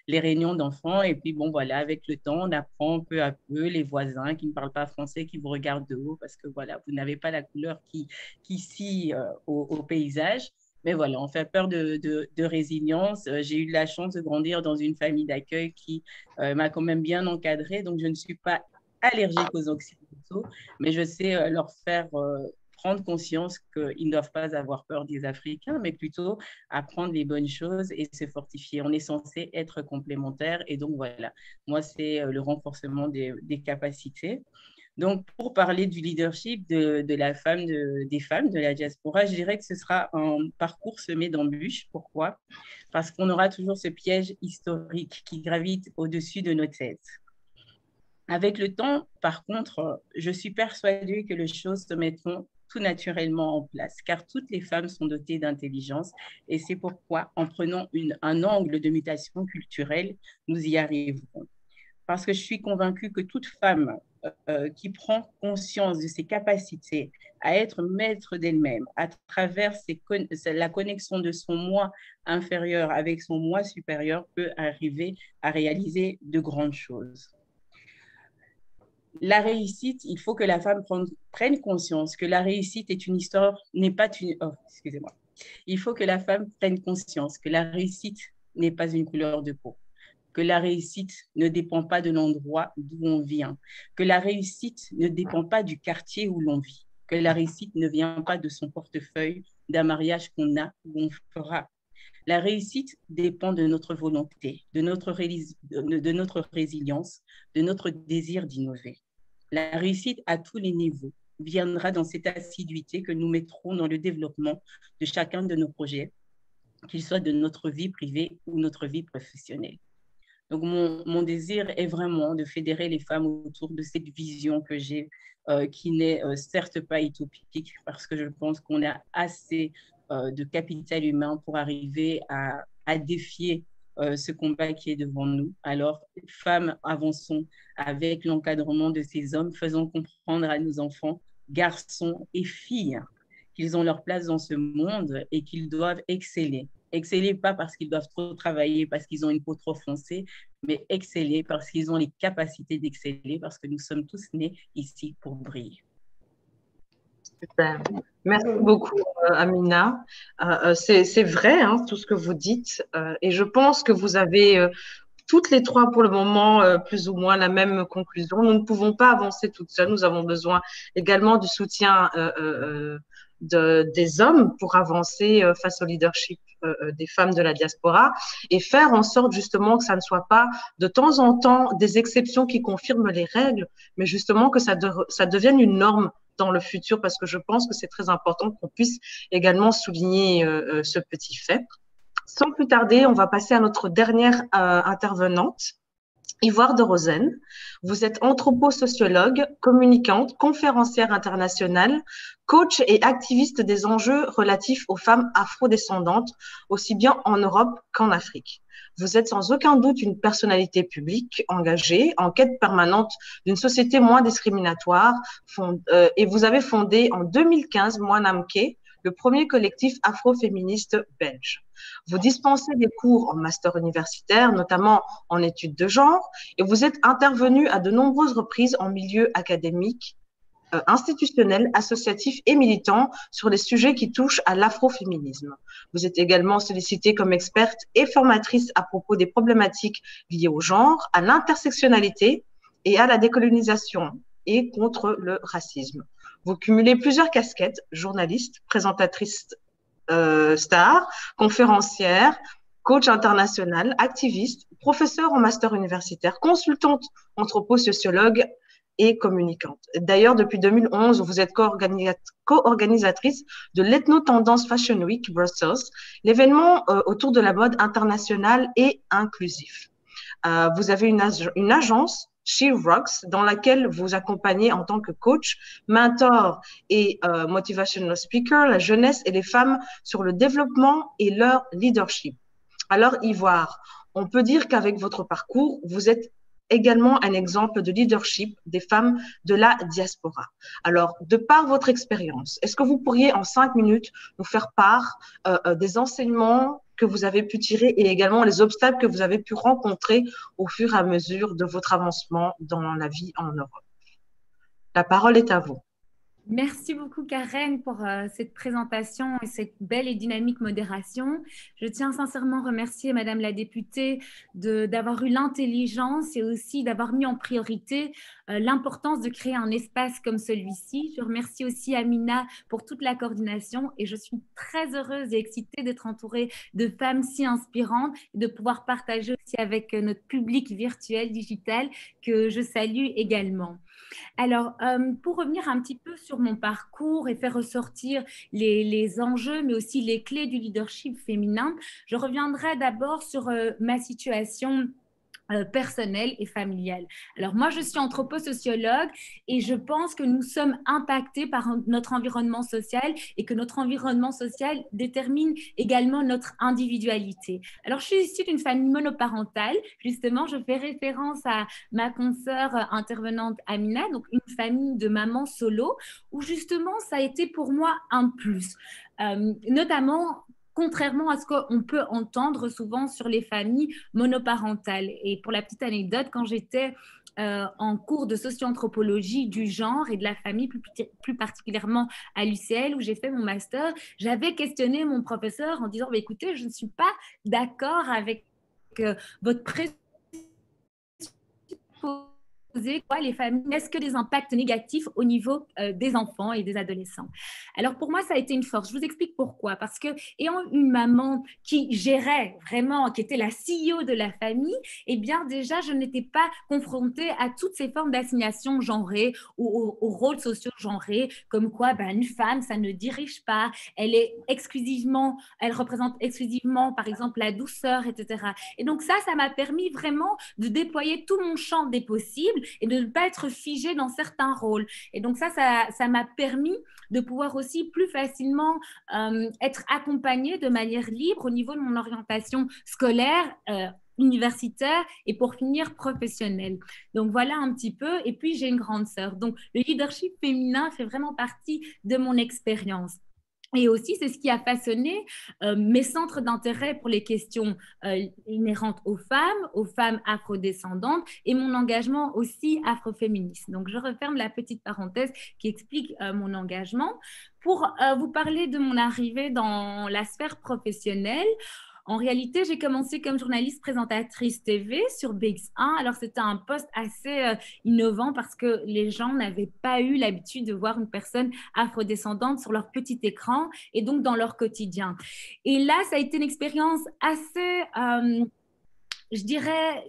les réunions d'enfants. Et puis, bon, voilà, avec le temps, on apprend peu à peu les voisins qui ne parlent pas français, qui vous regardent de haut parce que, voilà, vous n'avez pas la couleur qui scie au paysage. Mais voilà, on fait peur de résilience. J'ai eu la chance de grandir dans une famille d'accueil qui m'a quand même bien encadrée. Donc, je ne suis pas allergiques aux occidentaux, mais je sais leur faire prendre conscience qu'ils ne doivent pas avoir peur des Africains, mais plutôt apprendre les bonnes choses et se fortifier. On est censé être complémentaires et donc voilà, moi c'est le renforcement des capacités. Donc, pour parler du leadership des femmes de la diaspora, je dirais que ce sera un parcours semé d'embûches. Pourquoi? Parce qu'on aura toujours ce piège historique qui gravite au-dessus de nos têtes. Avec le temps, par contre, je suis persuadée que les choses se mettront tout naturellement en place, car toutes les femmes sont dotées d'intelligence et c'est pourquoi, en prenant un angle de mutation culturelle, nous y arriverons. Parce que je suis convaincue que toute femme qui prend conscience de ses capacités à être maître d'elle-même à travers la connexion de son moi inférieur avec son moi supérieur peut arriver à réaliser de grandes choses. La réussite, il faut que la femme prenne conscience que la réussite est une histoire, n'est pas une... Oh, excusez-moi. Il faut que la femme prenne conscience que la réussite n'est pas une couleur de peau, que la réussite ne dépend pas de l'endroit d'où on vient, que la réussite ne dépend pas du quartier où l'on vit, que la réussite ne vient pas de son portefeuille, d'un mariage qu'on a ou on fera. La réussite dépend de notre volonté, de notre résilience, de notre désir d'innover. La réussite à tous les niveaux viendra dans cette assiduité que nous mettrons dans le développement de chacun de nos projets, qu'il soit de notre vie privée ou notre vie professionnelle. Donc, mon désir est vraiment de fédérer les femmes autour de cette vision que j'ai, qui n'est certes pas utopique, parce que je pense qu'on a assez de capital humain pour arriver à défier ce combat qui est devant nous. Alors, femmes, avançons avec l'encadrement de ces hommes, faisons comprendre à nos enfants, garçons et filles, qu'ils ont leur place dans ce monde et qu'ils doivent exceller. Exceller pas parce qu'ils doivent trop travailler, parce qu'ils ont une peau trop foncée, mais exceller parce qu'ils ont les capacités d'exceller, parce que nous sommes tous nés ici pour briller. Super. Merci beaucoup, Amina. C'est vrai, hein, tout ce que vous dites. Et je pense que vous avez toutes les trois, pour le moment, plus ou moins la même conclusion. Nous ne pouvons pas avancer toutes seules. Nous avons besoin également du soutien des hommes pour avancer face au leadership des femmes de la diaspora et faire en sorte justement que ça ne soit pas de temps en temps des exceptions qui confirment les règles, mais justement que ça devienne une norme dans le futur, parce que je pense que c'est très important qu'on puisse également souligner ce petit fait. Sans plus tarder, on va passer à notre dernière intervenante, Ivoire de Rosen. Vous êtes anthroposociologue, communicante, conférencière internationale, coach et activiste des enjeux relatifs aux femmes afrodescendantes, aussi bien en Europe qu'en Afrique. Vous êtes sans aucun doute une personnalité publique engagée, en quête permanente d'une société moins discriminatoire, et vous avez fondé en 2015 Mwanamke, le premier collectif afroféministe belge. Vous dispensez des cours en master universitaire, notamment en études de genre, et vous êtes intervenu à de nombreuses reprises en milieu académique, institutionnel, associatif et militant sur les sujets qui touchent à l'afroféminisme. Vous êtes également sollicitée comme experte et formatrice à propos des problématiques liées au genre, à l'intersectionnalité et à la décolonisation et contre le racisme. Vous cumulez plusieurs casquettes, journaliste, présentatrice star, conférencière, coach international, activiste, professeur en master universitaire, consultante anthroposociologue et communicante. D'ailleurs, depuis 2011, vous êtes co-organisatrice de l'Ethno-Tendance Fashion Week Brussels, l'événement autour de la mode internationale et inclusif. Vous avez une agence, She Rocks, dans laquelle vous accompagnez en tant que coach, mentor et motivational speaker la jeunesse et les femmes sur le développement et leur leadership. Alors, Ivoire, on peut dire qu'avec votre parcours, vous êtes également un exemple de leadership des femmes de la diaspora. Alors, de par votre expérience, est-ce que vous pourriez en 5 minutes nous faire part des enseignements que vous avez pu tirer et également les obstacles que vous avez pu rencontrer au fur et à mesure de votre avancement dans la vie en Europe? La parole est à vous. Merci beaucoup Karen pour cette présentation et cette belle et dynamique modération. Je tiens sincèrement à remercier Madame la députée d'avoir eu l'intelligence et aussi d'avoir mis en priorité l'importance de créer un espace comme celui-ci. Je remercie aussi Amina pour toute la coordination et je suis très heureuse et excitée d'être entourée de femmes si inspirantes et de pouvoir partager aussi avec notre public virtuel, digital, que je salue également. Alors, pour revenir un petit peu sur mon parcours et faire ressortir les enjeux, mais aussi les clés du leadership féminin, je reviendrai d'abord sur ma situation personnelle et familiale. Alors moi, je suis anthroposociologue et je pense que nous sommes impactés par notre environnement social et que notre environnement social détermine également notre individualité. Alors, je suis issue d'une famille monoparentale. Justement, je fais référence à ma consoeur intervenante Amina, donc une famille de mamans solo, où justement, ça a été pour moi un plus. Notamment, contrairement à ce qu'on peut entendre souvent sur les familles monoparentales. Et pour la petite anecdote, quand j'étais en cours de socio-anthropologie du genre et de la famille, plus particulièrement à l'UCL, où j'ai fait mon master, j'avais questionné mon professeur en disant écoutez, je ne suis pas d'accord avec votre présupposé. Les familles, est-ce que des impacts négatifs au niveau des enfants et des adolescents? Alors pour moi, ça a été une force. Je vous explique pourquoi. Parce que ayant une maman qui gérait vraiment, qui était la CEO de la famille, eh bien déjà, je n'étais pas confrontée à toutes ces formes d'assignation genrée ou aux rôles sociaux genrés, comme quoi une femme, ça ne dirige pas, elle représente exclusivement, par exemple, la douceur, etc. Et donc ça m'a permis vraiment de déployer tout mon champ des possibles et de ne pas être figée dans certains rôles. Et donc ça m'a permis de pouvoir aussi plus facilement être accompagnée de manière libre au niveau de mon orientation scolaire, universitaire et pour finir professionnelle. Donc voilà un petit peu. Et puis j'ai une grande sœur. Donc le leadership féminin fait vraiment partie de mon expérience. Et aussi, c'est ce qui a façonné mes centres d'intérêt pour les questions inhérentes aux femmes afrodescendantes et mon engagement aussi afroféministe. Donc, je referme la petite parenthèse qui explique mon engagement. Pour vous parler de mon arrivée dans la sphère professionnelle, En réalité, j'ai commencé comme journaliste présentatrice TV sur BX1. Alors, c'était un poste assez innovant parce que les gens n'avaient pas eu l'habitude de voir une personne afrodescendante sur leur petit écran et donc dans leur quotidien. Et là, ça a été une expérience assez, je dirais,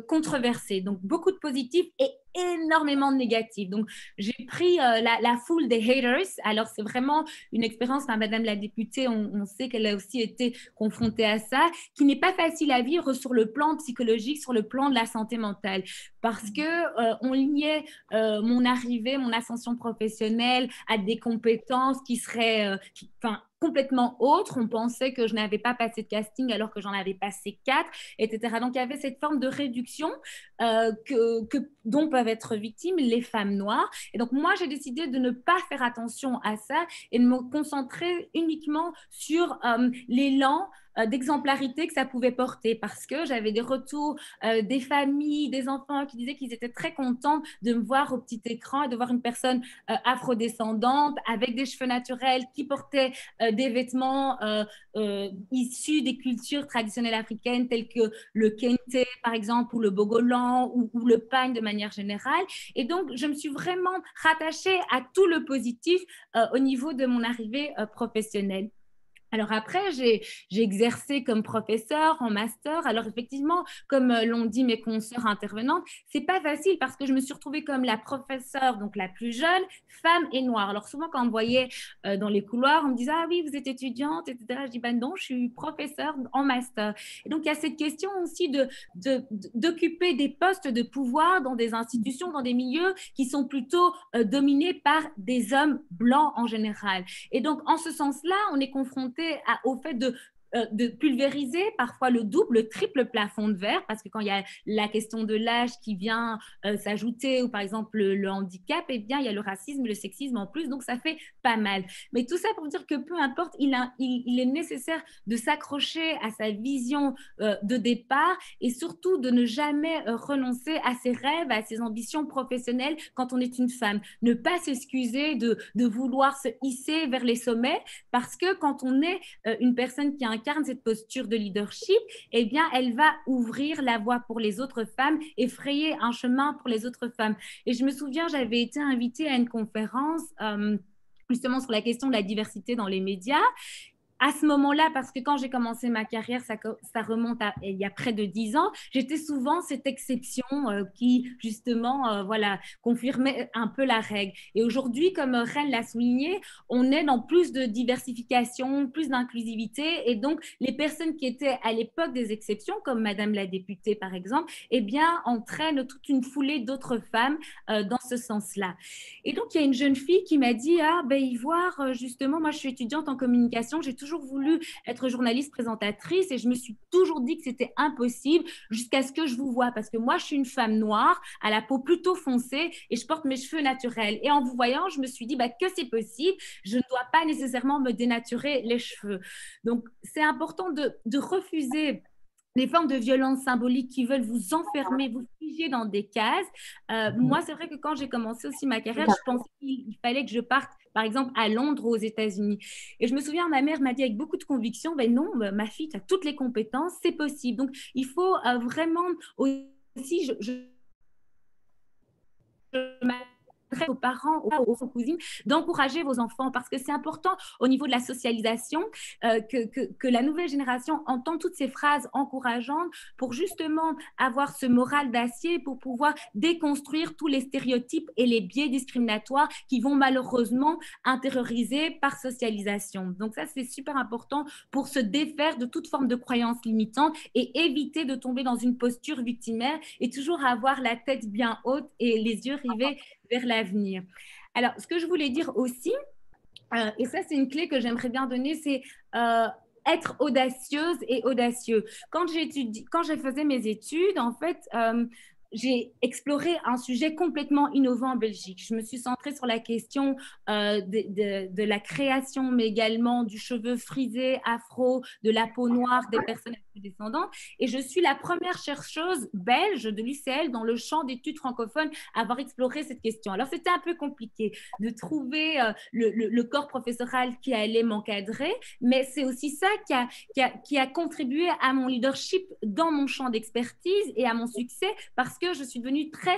controversée. Donc, beaucoup de positifs et énormément de négatifs. Donc, j'ai pris la foule des haters. Alors, c'est vraiment une expérience, enfin, Madame la députée, on sait qu'elle a aussi été confrontée à ça, qui n'est pas facile à vivre sur le plan psychologique, sur le plan de la santé mentale, parce que on liait mon arrivée, mon ascension professionnelle à des compétences qui seraient, enfin, complètement autres. On pensait que je n'avais pas passé de casting alors que j'en avais passé 4, etc. Donc, il y avait cette forme de réduction dont peuvent être victimes les femmes noires. Et donc, moi, j'ai décidé de ne pas faire attention à ça et de me concentrer uniquement sur l'élan d'exemplarité que ça pouvait porter, parce que j'avais des retours des familles, des enfants qui disaient qu'ils étaient très contents de me voir au petit écran et de voir une personne afrodescendante avec des cheveux naturels, qui portait des vêtements issus des cultures traditionnelles africaines telles que le kente par exemple, ou le bogolan, ou le pagne de manière générale. Et donc, je me suis vraiment rattachée à tout le positif au niveau de mon arrivée professionnelle. Alors après, j'ai exercé comme professeur en master. Alors effectivement, comme l'ont dit mes consoeurs intervenantes, c'est pas facile parce que je me suis retrouvée comme la professeure, donc la plus jeune, femme et noire. Alors souvent, quand on me voyait dans les couloirs, on me disait « Ah oui, vous êtes étudiante, etc. » Je dis « Ben non, je suis professeure en master. » Et donc, il y a cette question aussi d'occuper des postes de pouvoir dans des institutions, dans des milieux qui sont plutôt dominés par des hommes blancs en général. Et donc, en ce sens-là, on est confronté au fait de pulvériser parfois le double, le triple plafond de verre, parce que quand il y a la question de l'âge qui vient s'ajouter, ou par exemple le handicap, eh bien, il y a le racisme, le sexisme en plus, donc ça fait pas mal. Mais tout ça pour dire que peu importe, il est nécessaire de s'accrocher à sa vision de départ et surtout de ne jamais renoncer à ses rêves, à ses ambitions professionnelles quand on est une femme. Ne pas s'excuser de vouloir se hisser vers les sommets, parce que quand on est une personne qui incarne cette posture de leadership, eh bien, elle va ouvrir la voie pour les autres femmes et frayer un chemin pour les autres femmes. Et je me souviens, j'avais été invitée à une conférence justement sur la question de la diversité dans les médias. À ce moment-là, parce que quand j'ai commencé ma carrière, ça remonte à il y a près de 10 ans, j'étais souvent cette exception qui, justement, voilà, confirmait un peu la règle. Et aujourd'hui, comme Reine l'a souligné, on est dans plus de diversification, plus d'inclusivité. Et donc, les personnes qui étaient à l'époque des exceptions, comme Madame la députée, par exemple, eh bien, entraînent toute une foulée d'autres femmes dans ce sens-là. Et donc, il y a une jeune fille qui m'a dit « Ah, ben, Ivoire, justement, moi, je suis étudiante en communication, j'ai toujours voulu être journaliste présentatrice et je me suis toujours dit que c'était impossible jusqu'à ce que je vous vois, parce que moi, je suis une femme noire à la peau plutôt foncée et je porte mes cheveux naturels. Et en vous voyant, je me suis dit bah, que c'est possible, je ne dois pas nécessairement me dénaturer les cheveux. » Donc, c'est important de refuser les formes de violence symbolique qui veulent vous enfermer, vous figer dans des cases. Moi, c'est vrai que quand j'ai commencé aussi ma carrière, je pensais qu'il fallait que je parte, par exemple, à Londres ou aux États-Unis. Et je me souviens, ma mère m'a dit avec beaucoup de conviction, ben non, ma fille, tu as toutes les compétences, c'est possible. Donc, il faut vraiment aussi, je aux parents, aux cousines, d'encourager vos enfants, parce que c'est important au niveau de la socialisation que la nouvelle génération entend toutes ces phrases encourageantes pour justement avoir ce moral d'acier, pour pouvoir déconstruire tous les stéréotypes et les biais discriminatoires qui vont malheureusement intérioriser par socialisation. Donc ça, c'est super important pour se défaire de toute forme de croyance limitante et éviter de tomber dans une posture victimaire et toujours avoir la tête bien haute et les yeux rivés vers l'avenir. Alors, ce que je voulais dire aussi, et ça, c'est une clé que j'aimerais bien donner, c'est être audacieuse et audacieux. Quand je faisais mes études, en fait, j'ai exploré un sujet complètement innovant en Belgique. Je me suis centrée sur la question de la création, mais également du cheveu frisé, afro, de la peau noire des personnes afrodescendante et je suis la première chercheuse belge de l'UCL dans le champ d'études francophones à avoir exploré cette question. Alors, c'était un peu compliqué de trouver le corps professoral qui allait m'encadrer, mais c'est aussi ça qui a contribué à mon leadership dans mon champ d'expertise et à mon succès parce que je suis devenue très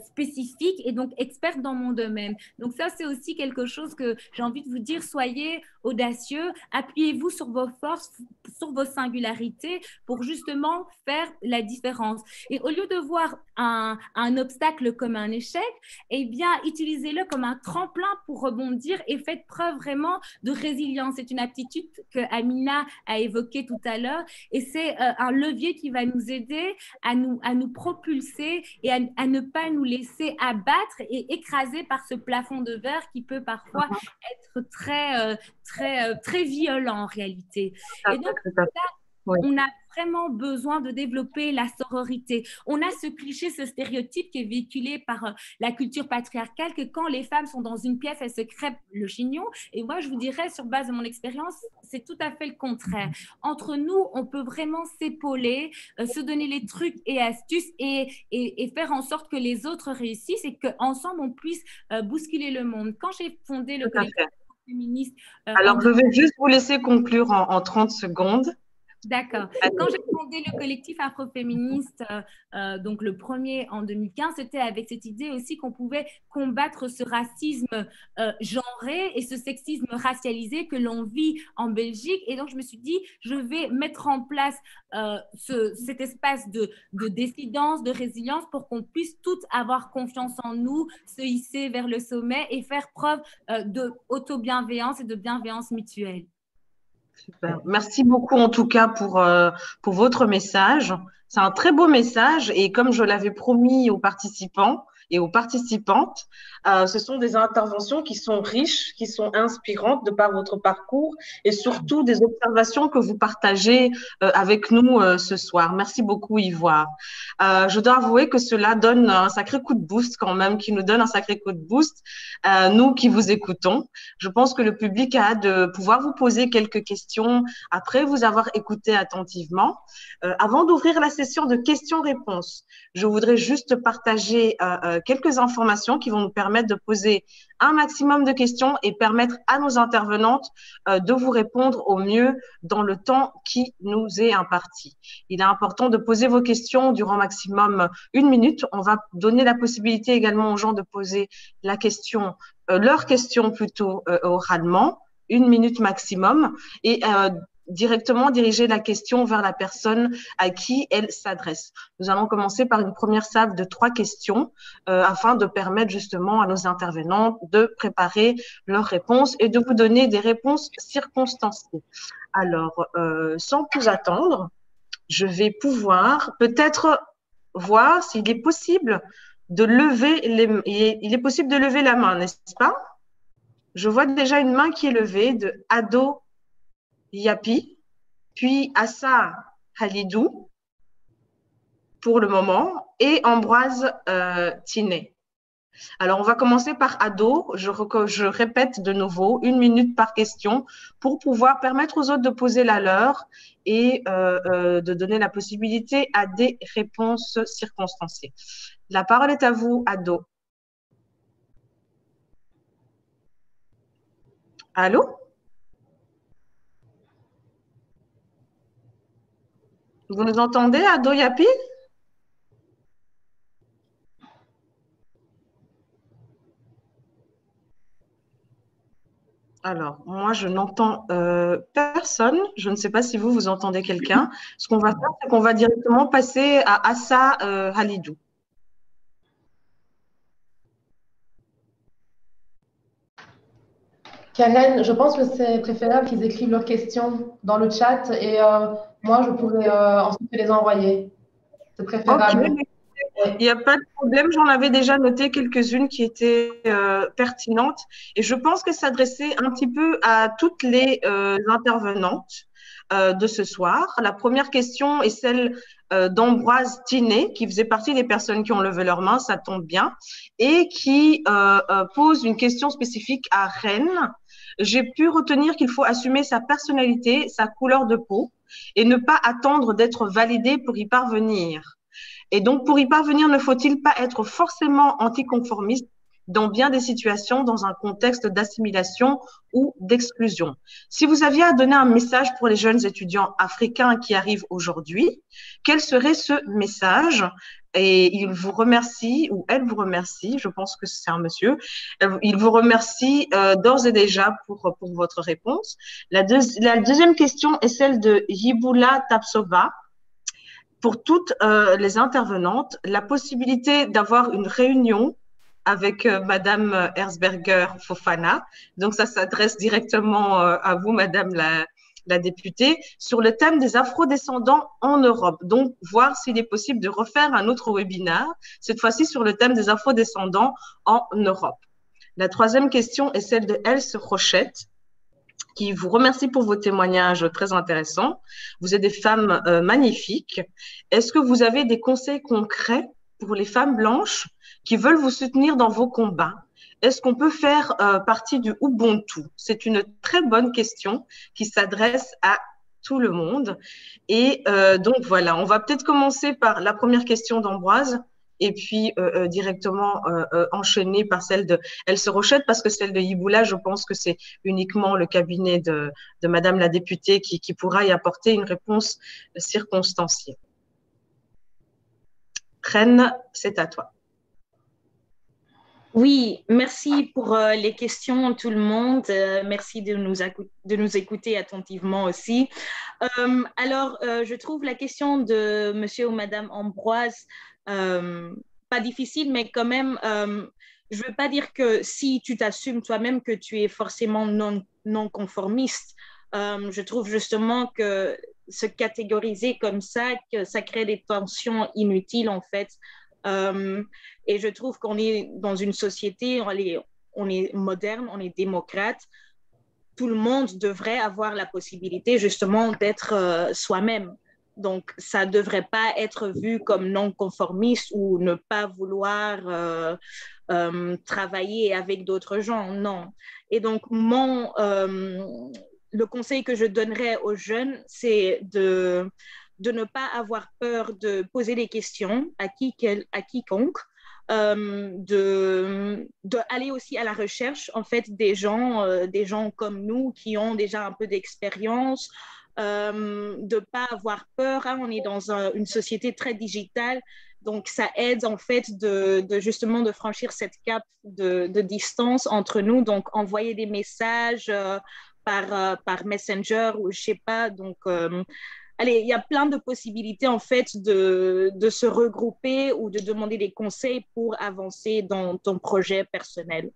spécifique et donc experte dans mon domaine. Donc ça, c'est aussi quelque chose que j'ai envie de vous dire, soyez audacieux, appuyez-vous sur vos forces, sur vos singularités pour justement faire la différence. Et au lieu de voir un obstacle comme un échec, eh bien, utilisez-le comme un tremplin pour rebondir et faites preuve vraiment de résilience. C'est une aptitude que Amina a évoquée tout à l'heure et c'est un levier qui va nous aider à nous propulser et à ne pas nous laisser abattre et écraser par ce plafond de verre qui peut parfois être très violent en réalité. Et donc, on a vraiment besoin de développer la sororité. On a ce cliché, ce stéréotype qui est véhiculé par la culture patriarcale que quand les femmes sont dans une pièce, elles se crêpent le chignon. Et moi, je vous dirais, sur base de mon expérience, c'est tout à fait le contraire. Entre nous, on peut vraiment s'épauler, se donner les trucs et astuces et faire en sorte que les autres réussissent et qu'ensemble, on puisse bousculer le monde. Quand j'ai fondé le collectif féministe… Alors, je vais juste vous laisser conclure en 30 secondes. D'accord. Quand j'ai fondé le collectif afroféministe, donc le premier en 2015, c'était avec cette idée aussi qu'on pouvait combattre ce racisme genré et ce sexisme racialisé que l'on vit en Belgique. Et donc, je me suis dit, je vais mettre en place cet espace de dissidence, de résilience pour qu'on puisse toutes avoir confiance en nous, se hisser vers le sommet et faire preuve d'auto-bienveillance et de bienveillance mutuelle. Super. Merci beaucoup en tout cas pour votre message. C'est un très beau message et comme je l'avais promis aux participants et aux participantes, ce sont des interventions qui sont riches, qui sont inspirantes de par votre parcours et surtout des observations que vous partagez avec nous ce soir. Merci beaucoup Ivoire. Je dois avouer que cela donne un sacré coup de boost quand même, qui nous donne un sacré coup de boost, nous qui vous écoutons. Je pense que le public a hâte de pouvoir vous poser quelques questions après vous avoir écouté attentivement. Avant d'ouvrir la session de questions-réponses, je voudrais juste partager quelques informations qui vont nous permettre de poser un maximum de questions et permettre à nos intervenantes de vous répondre au mieux dans le temps qui nous est imparti. Il est important de poser vos questions durant maximum 1 minute. On va donner la possibilité également aux gens de poser la question, leurs questions plutôt oralement, 1 minute maximum, et directement diriger la question vers la personne à qui elle s'adresse. Nous allons commencer par une première salve de 3 questions afin de permettre justement à nos intervenants de préparer leurs réponses et de vous donner des réponses circonstanciées. Alors, sans plus attendre, je vais pouvoir peut-être voir s'il est possible de lever il est possible de lever la main, n'est-ce pas? Je vois déjà une main qui est levée de Ado Yapi, puis Assa Halidou pour le moment et Ambroise Tinet. Alors, on va commencer par Ado. Je répète de nouveau, 1 minute par question pour pouvoir permettre aux autres de poser la leur et de donner la possibilité à des réponses circonstanciées. La parole est à vous, Ado. Allô? Vous nous entendez, Ado Yapi? Alors, moi, je n'entends personne. Je ne sais pas si vous entendez quelqu'un. Ce qu'on va faire, c'est qu'on va directement passer à Assa Halidou. Karen, je pense que c'est préférable qu'ils écrivent leurs questions dans le chat et moi, je pourrais ensuite les envoyer. C'est préférable. Okay. Il n'y a pas de problème, j'en avais déjà noté quelques-unes qui étaient pertinentes et je pense que s'adresser un petit peu à toutes les intervenantes de ce soir. La première question est celle d'Ambroise Tinet, qui faisait partie des personnes qui ont levé leurs mains, ça tombe bien, et qui pose une question spécifique à Rennes. j'ai pu retenir qu'il faut assumer sa personnalité, sa couleur de peau et ne pas attendre d'être validé pour y parvenir. Et donc, pour y parvenir, ne faut-il pas être forcément anticonformiste dans bien des situations, dans un contexte d'assimilation ou d'exclusion? Si vous aviez à donner un message pour les jeunes étudiants africains qui arrivent aujourd'hui, quel serait ce message? Et il vous remercie, ou elle vous remercie, je pense que c'est un monsieur, il vous remercie d'ores et déjà pour votre réponse. La deuxième question est celle de Yiboula Tapsova. Pour toutes les intervenantes, la possibilité d'avoir une réunion avec Madame Herzberger Fofana. Donc, ça s'adresse directement à vous, Madame la députée, sur le thème des afrodescendants en Europe. Donc, voir s'il est possible de refaire un autre webinaire, cette fois-ci sur le thème des afrodescendants en Europe. La troisième question est celle de Else Rochette, qui vous remercie pour vos témoignages très intéressants. Vous êtes des femmes magnifiques. Est-ce que vous avez des conseils concrets pour les femmes blanches qui veulent vous soutenir dans vos combats? Est-ce qu'on peut faire partie du Ubuntu? C'est une très bonne question qui s'adresse à tout le monde. Et donc voilà, on va peut-être commencer par la première question d'Ambroise et puis directement enchaîner par celle de Else Rochette, parce que celle de Yiboula, je pense que c'est uniquement le cabinet de Madame la députée qui pourra y apporter une réponse circonstanciée. Reine, c'est à toi. Oui, merci pour les questions, tout le monde. Merci de nous écouter attentivement aussi. Alors, je trouve la question de monsieur ou madame Ambroise pas difficile, mais quand même, je ne veux pas dire que si tu t'assumes toi-même que tu es forcément non conformiste. Je trouve justement que se catégoriser comme ça, que ça crée des tensions inutiles en fait. Et je trouve qu'on est dans une société, on est moderne, on est démocrate. Tout le monde devrait avoir la possibilité justement d'être soi-même. Donc, ça ne devrait pas être vu comme non-conformiste ou ne pas vouloir travailler avec d'autres gens, non. Et donc, le conseil que je donnerais aux jeunes, c'est de ne pas avoir peur de poser des questions à quiconque, d'aller aussi à la recherche en fait des gens comme nous qui ont déjà un peu d'expérience, de ne pas avoir peur, hein. On est dans une société très digitale, donc ça aide en fait justement de franchir cette cape de distance entre nous, donc envoyer des messages par Messenger ou je sais pas, donc allez, il y a plein de possibilités en fait de se regrouper ou de demander des conseils pour avancer dans ton projet personnel.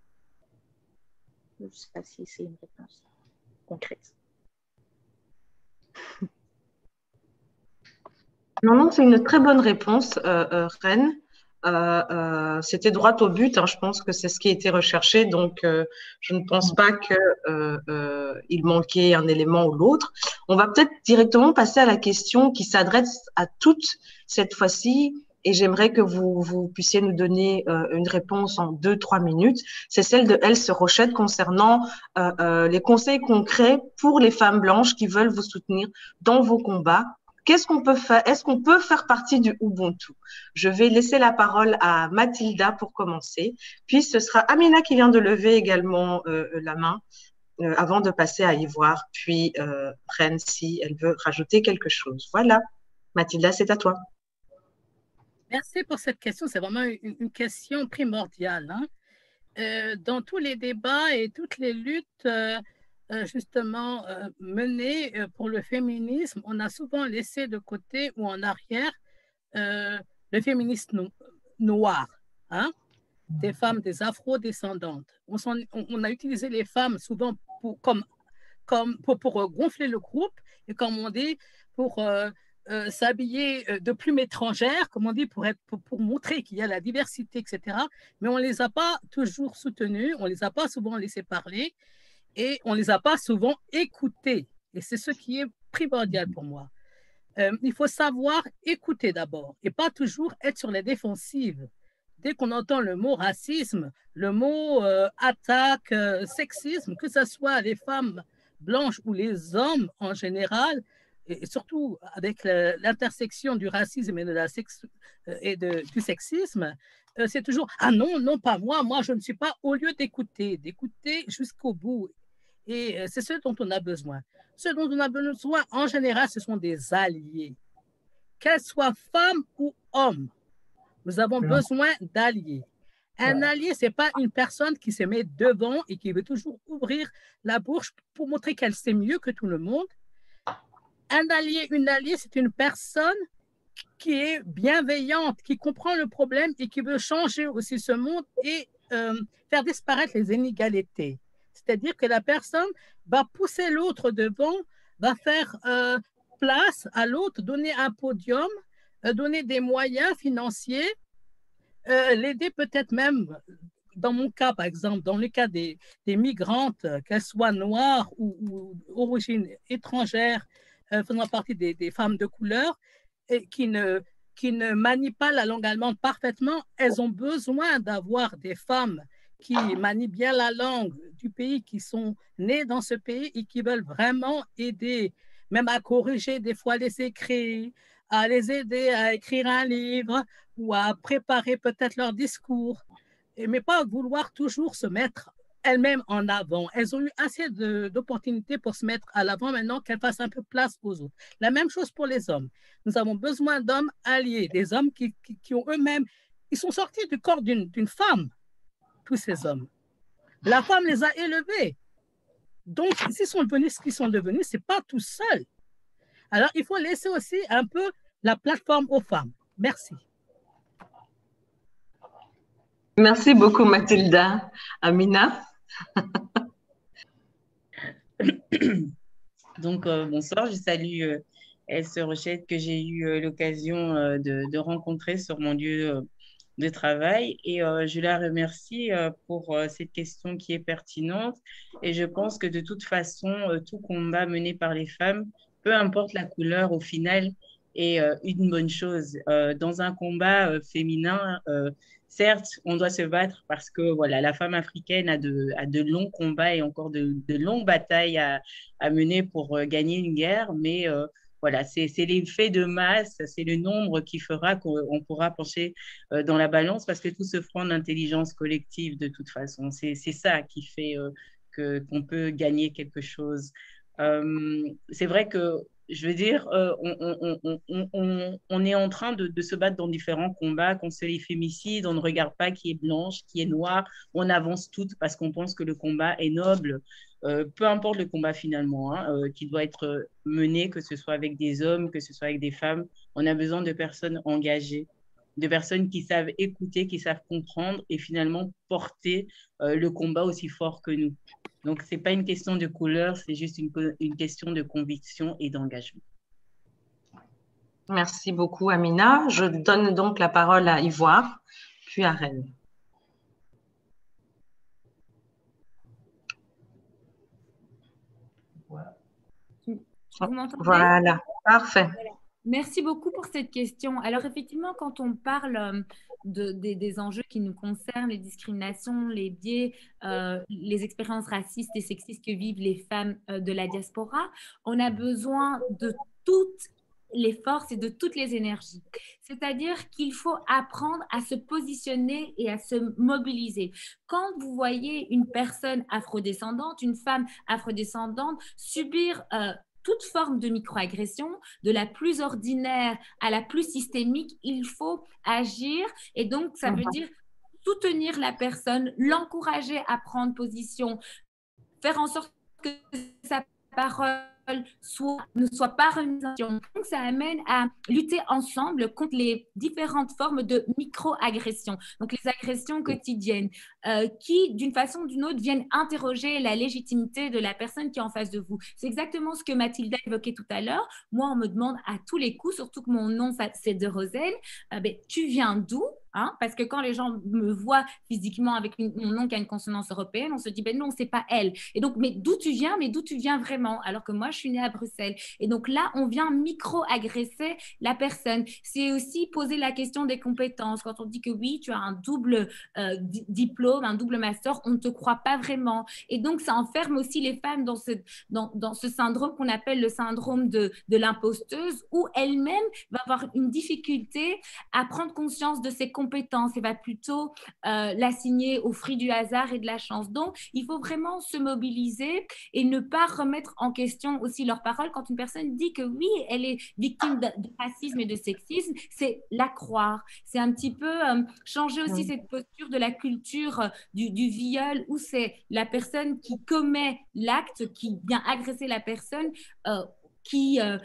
Je ne sais pas si c'est une réponse concrète. Non, c'est une très bonne réponse, Reine. C'était droit au but, hein. Je pense que c'est ce qui a été recherché, donc je ne pense pas qu'il manquait un élément ou l'autre. On va peut-être directement passer à la question qui s'adresse à toutes cette fois-ci, et j'aimerais que vous puissiez nous donner une réponse en 2-3 minutes. C'est celle de Else Rochette concernant les conseils concrets pour les femmes blanches qui veulent vous soutenir dans vos combats. Qu'est-ce qu'on peut faire? Est-ce qu'on peut faire partie du Ubuntu? Je vais laisser la parole à Mathilda pour commencer. Puis ce sera Amina qui vient de lever également la main avant de passer à Ivoire. Puis Reine, si elle veut rajouter quelque chose. Voilà. Mathilda, c'est à toi. Merci pour cette question. C'est vraiment une question primordiale, hein. Dans tous les débats et toutes les luttes justement menées pour le féminisme, on a souvent laissé de côté ou en arrière le féminisme noir, hein, des femmes, des afro-descendantes. On a utilisé les femmes souvent pour gonfler le groupe et, comme on dit, pour s'habiller de plumes étrangères, comme on dit, pour montrer qu'il y a la diversité, etc. Mais on ne les a pas toujours soutenues, on ne les a pas souvent laissé parler. Et on ne les a pas souvent écoutés. Et c'est ce qui est primordial pour moi. Il faut savoir écouter d'abord et pas toujours être sur les défensives. dès qu'on entend le mot racisme, le mot attaque, sexisme, que ce soit les femmes blanches ou les hommes en général, et surtout avec l'intersection du racisme et, du sexisme, c'est toujours « Ah non, non, pas moi, moi je ne suis pas », au lieu d'écouter jusqu'au bout. Et c'est ce dont on a besoin. Ce dont on a besoin en général, ce sont des alliés. Qu'elles soient femmes ou hommes, nous avons besoin d'alliés. Un allié, ce n'est pas une personne qui se met devant et qui veut toujours ouvrir la bouche pour montrer qu'elle sait mieux que tout le monde. Un allié, une alliée, c'est une personne qui est bienveillante, qui comprend le problème et qui veut changer aussi ce monde et faire disparaître les inégalités. C'est-à-dire que la personne va pousser l'autre devant, va faire place à l'autre, donner un podium, donner des moyens financiers, l'aider peut-être même, dans mon cas par exemple, dans le cas des migrantes, qu'elles soient noires ou d'origine étrangère, faisant partie des femmes de couleur, et qui ne manient pas la langue allemande parfaitement, elles ont besoin d'avoir des femmes qui manient bien la langue du pays, qui sont nées dans ce pays et qui veulent vraiment aider, même à corriger des fois les écrits, à les aider à écrire un livre ou à préparer peut-être leur discours, mais pas vouloir toujours se mettre elles-mêmes en avant. Elles ont eu assez d'opportunités pour se mettre à l'avant, maintenant qu'elles fassent un peu place aux autres. La même chose pour les hommes. Nous avons besoin d'hommes alliés, des hommes qui ont eux-mêmes, ils sont sortis du corps d'une femme, tous ces hommes. La femme les a élevés. Donc, s'ils sont devenus ce qu'ils sont devenus, ce n'est pas tout seul. Alors, il faut laisser aussi un peu la plateforme aux femmes. Merci. Merci beaucoup, Mathilda. Amina? Donc, bonsoir, je salue Else Rochette que j'ai eu l'occasion de rencontrer sur mon lieu de travail et je la remercie pour cette question qui est pertinente et je pense que de toute façon, tout combat mené par les femmes, peu importe la couleur au final, est une bonne chose. Dans un combat féminin, certes, on doit se battre parce que voilà, la femme africaine a de longs combats et encore de longues batailles à mener pour gagner une guerre, mais voilà, c'est l'effet de masse, c'est le nombre qui fera qu'on pourra pencher dans la balance parce que tout se fera en intelligence collective de toute façon. C'est ça qui fait qu'on peut gagner quelque chose. C'est vrai que je veux dire, on est en train de se battre dans différents combats, qu'on se les fémicide, on ne regarde pas qui est blanche, qui est noire, on avance toutes parce qu'on pense que le combat est noble, peu importe le combat finalement, qui doit être mené, que ce soit avec des hommes, que ce soit avec des femmes, on a besoin de personnes engagées, de personnes qui savent écouter, qui savent comprendre et finalement porter le combat aussi fort que nous. Donc, ce n'est pas une question de couleur, c'est juste une question de conviction et d'engagement. Merci beaucoup, Amina. Je donne donc la parole à Ivoire, puis à Rennes. Vous m'entendez? Voilà, parfait. Merci beaucoup pour cette question. Alors, effectivement, quand on parle des enjeux qui nous concernent, les discriminations, les biais, les expériences racistes et sexistes que vivent les femmes de la diaspora, on a besoin de toutes les forces et de toutes les énergies. C'est-à-dire qu'il faut apprendre à se positionner et à se mobiliser. Quand vous voyez une personne afrodescendante, une femme afrodescendante subir toute forme de microagression, de la plus ordinaire à la plus systémique, il faut agir et donc ça veut dire soutenir la personne, l'encourager à prendre position, faire en sorte que sa parole ne soit pas remise en question. Donc, ça amène à lutter ensemble contre les différentes formes de micro-agressions, donc les agressions quotidiennes. qui, d'une façon ou d'une autre, viennent interroger la légitimité de la personne qui est en face de vous. C'est exactement ce que Mathilda évoquait tout à l'heure. Moi, on me demande à tous les coups, surtout que mon nom, c'est De Rosel, tu viens d'où? Parce que quand les gens me voient physiquement avec mon nom qui a une consonance européenne, on se dit, non, c'est pas elle. Et donc, mais d'où tu viens vraiment? Alors que moi, je suis née à Bruxelles. Et donc là, on vient micro-agresser la personne. C'est aussi poser la question des compétences. Quand on dit que oui, tu as un double diplôme, un double master, on ne te croit pas vraiment. Et donc, ça enferme aussi les femmes dans ce syndrome qu'on appelle le syndrome de l'imposteuse, où elle-même va avoir une difficulté à prendre conscience de ses compétences et va plutôt l'assigner au fruit du hasard et de la chance. Donc, il faut vraiment se mobiliser et ne pas remettre en question aussi leurs paroles. Quand une personne dit que oui, elle est victime de racisme et de sexisme, c'est la croire. C'est un petit peu changer aussi cette posture de la culture du viol, où c'est la personne qui commet l'acte, qui vient agresser la personne, qui a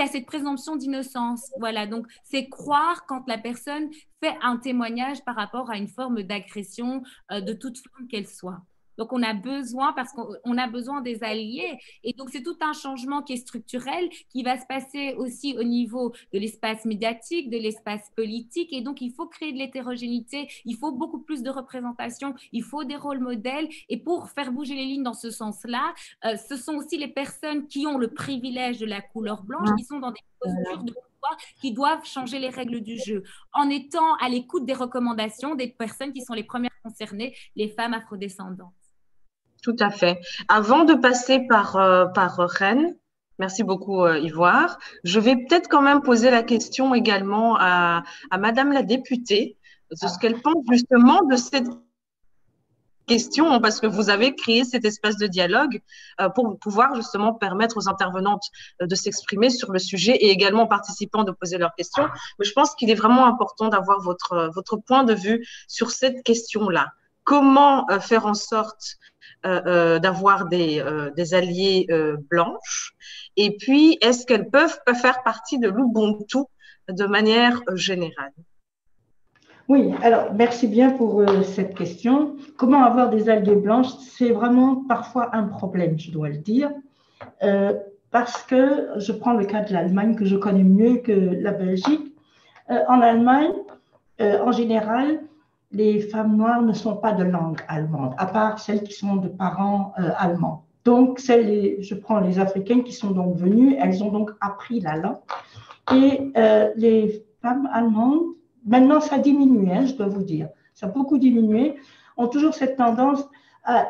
cette présomption d'innocence. Voilà, donc c'est croire quand la personne fait un témoignage par rapport à une forme d'agression de toute forme qu'elle soit. Donc, on a besoin, parce qu'on a besoin des alliés. Et donc, c'est tout un changement qui est structurel, qui va se passer aussi au niveau de l'espace médiatique, de l'espace politique. Et donc, il faut créer de l'hétérogénéité, il faut beaucoup plus de représentation, il faut des rôles modèles. Et pour faire bouger les lignes dans ce sens-là, ce sont aussi les personnes qui ont le privilège de la couleur blanche, qui sont dans des postures de pouvoir, qui doivent changer les règles du jeu, en étant à l'écoute des recommandations des personnes qui sont les premières concernées, les femmes afrodescendantes. Tout à fait. Avant de passer par Rennes, merci beaucoup Ivoire, je vais peut-être quand même poser la question également à Madame la députée, de ce qu'elle pense justement de cette question, parce que vous avez créé cet espace de dialogue pour pouvoir justement permettre aux intervenantes de s'exprimer sur le sujet et également aux participants de poser leurs questions. Mais je pense qu'il est vraiment important d'avoir votre point de vue sur cette question-là. Comment faire en sorte d'avoir des alliés blanches? Et puis, est-ce qu'elles peuvent faire partie de l'Ubuntu de manière générale? Oui, alors merci bien pour cette question. Comment avoir des alliés blanches? C'est vraiment parfois un problème, je dois le dire, parce que je prends le cas de l'Allemagne que je connais mieux que la Belgique. En Allemagne, en général, les femmes noires ne sont pas de langue allemande, à part celles qui sont de parents allemands. Donc, je prends les Africaines qui sont donc venues, elles ont donc appris la langue. Et les femmes allemandes, maintenant ça diminue, je dois vous dire, ça a beaucoup diminué, ont toujours cette tendance,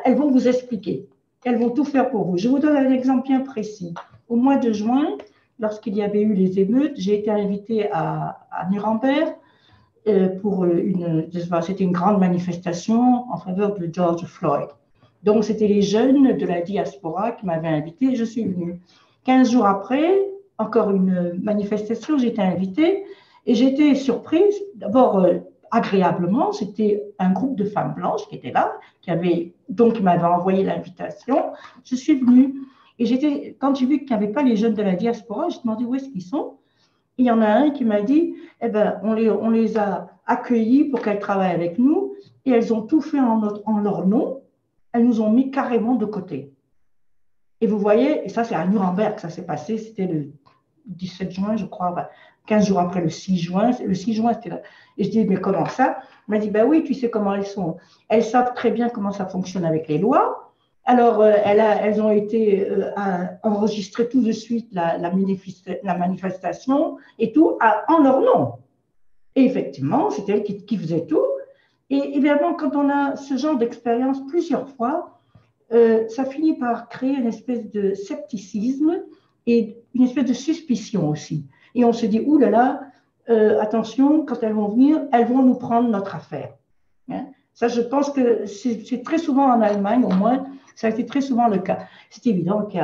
elles vont vous expliquer, elles vont tout faire pour vous. Je vous donne un exemple bien précis. Au mois de juin, lorsqu'il y avait eu les émeutes, j'ai été invitée à Nuremberg, c'était une grande manifestation en faveur de George Floyd. Donc, c'était les jeunes de la diaspora qui m'avaient invitée et je suis venue. 15 jours après, encore une manifestation, j'ai été invitée et j'étais surprise, d'abord agréablement, c'était un groupe de femmes blanches qui étaient là, qui m'avaient envoyé l'invitation. Je suis venue et quand j'ai vu qu'il n'y avait pas les jeunes de la diaspora, j'ai demandé où est-ce qu'ils sont. Il y en a un qui m'a dit, on les a accueillis pour qu'elles travaillent avec nous et elles ont tout fait en leur nom. Elles nous ont mis carrément de côté. Et vous voyez, et ça c'est à Nuremberg que ça s'est passé, c'était le 17 juin, je crois, 15 jours après le 6 juin. Le 6 juin, c'était là. Et je dis, mais comment ça? Il m'a dit, oui, tu sais comment elles sont. Elles savent très bien comment ça fonctionne avec les lois. Alors, elles ont été enregistrées tout de suite la manifestation et tout en leur nom. Et effectivement, c'était elles qui faisaient tout. Et évidemment, quand on a ce genre d'expérience plusieurs fois, ça finit par créer une espèce de scepticisme et une espèce de suspicion aussi. Et on se dit, ouh là là, attention, quand elles vont venir, elles vont nous prendre notre affaire. Hein? Ça, je pense que c'est très souvent en Allemagne, au moins, ça a été très souvent le cas. C'est évident que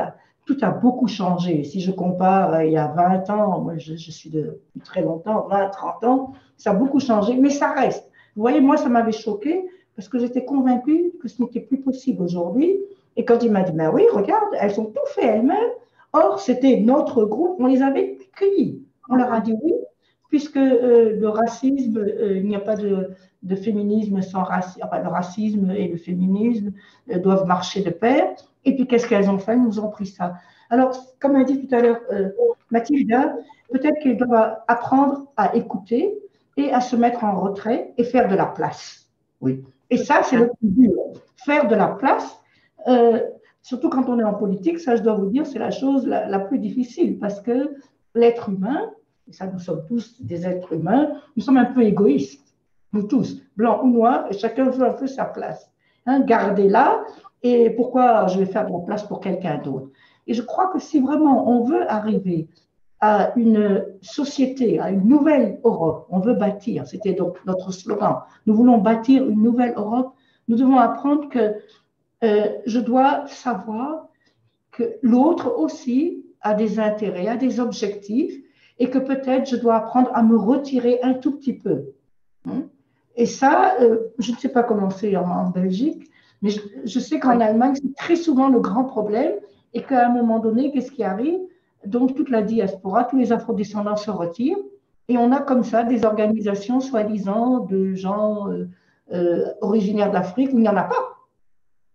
tout a beaucoup changé. Si je compare il y a 20 ans, moi je suis depuis très longtemps, 20, 30 ans, ça a beaucoup changé, mais ça reste. Vous voyez, moi, ça m'avait choqué parce que j'étais convaincue que ce n'était plus possible aujourd'hui. Et quand il m'a dit, oui, regarde, elles ont tout fait elles-mêmes. Or, c'était notre groupe, on les avait cueillis. On leur a dit oui, puisque le racisme, il n'y a pas de féminisme sans racisme, enfin, le racisme et le féminisme doivent marcher de pair. Et puis, qu'est-ce qu'elles ont fait? Elles nous ont pris ça. Alors, comme a dit tout à l'heure Mathilda, peut-être qu'elles doivent apprendre à écouter et à se mettre en retrait et faire de la place. Oui. Et ça, c'est le plus dur. Faire de la place, surtout quand on est en politique, ça, je dois vous dire, c'est la chose la plus difficile parce que l'être humain, et ça, nous sommes tous des êtres humains, nous sommes un peu égoïstes. Nous tous, blancs ou noirs, et chacun veut un peu sa place. Hein, gardez-la, et pourquoi je vais faire de la place pour quelqu'un d'autre? Et je crois que si vraiment on veut arriver à une société, à une nouvelle Europe, on veut bâtir, c'était donc notre slogan, nous voulons bâtir une nouvelle Europe, nous devons apprendre que je dois savoir que l'autre aussi a des intérêts, a des objectifs, et que peut-être je dois apprendre à me retirer un tout petit peu. Et ça, je ne sais pas comment c'est en Belgique, mais je sais qu'en Allemagne, c'est très souvent le grand problème et qu'à un moment donné, qu'est-ce qui arrive? Donc, toute la diaspora, tous les afrodescendants se retirent et on a comme ça des organisations soi-disant de gens originaires d'Afrique où il n'y en a pas.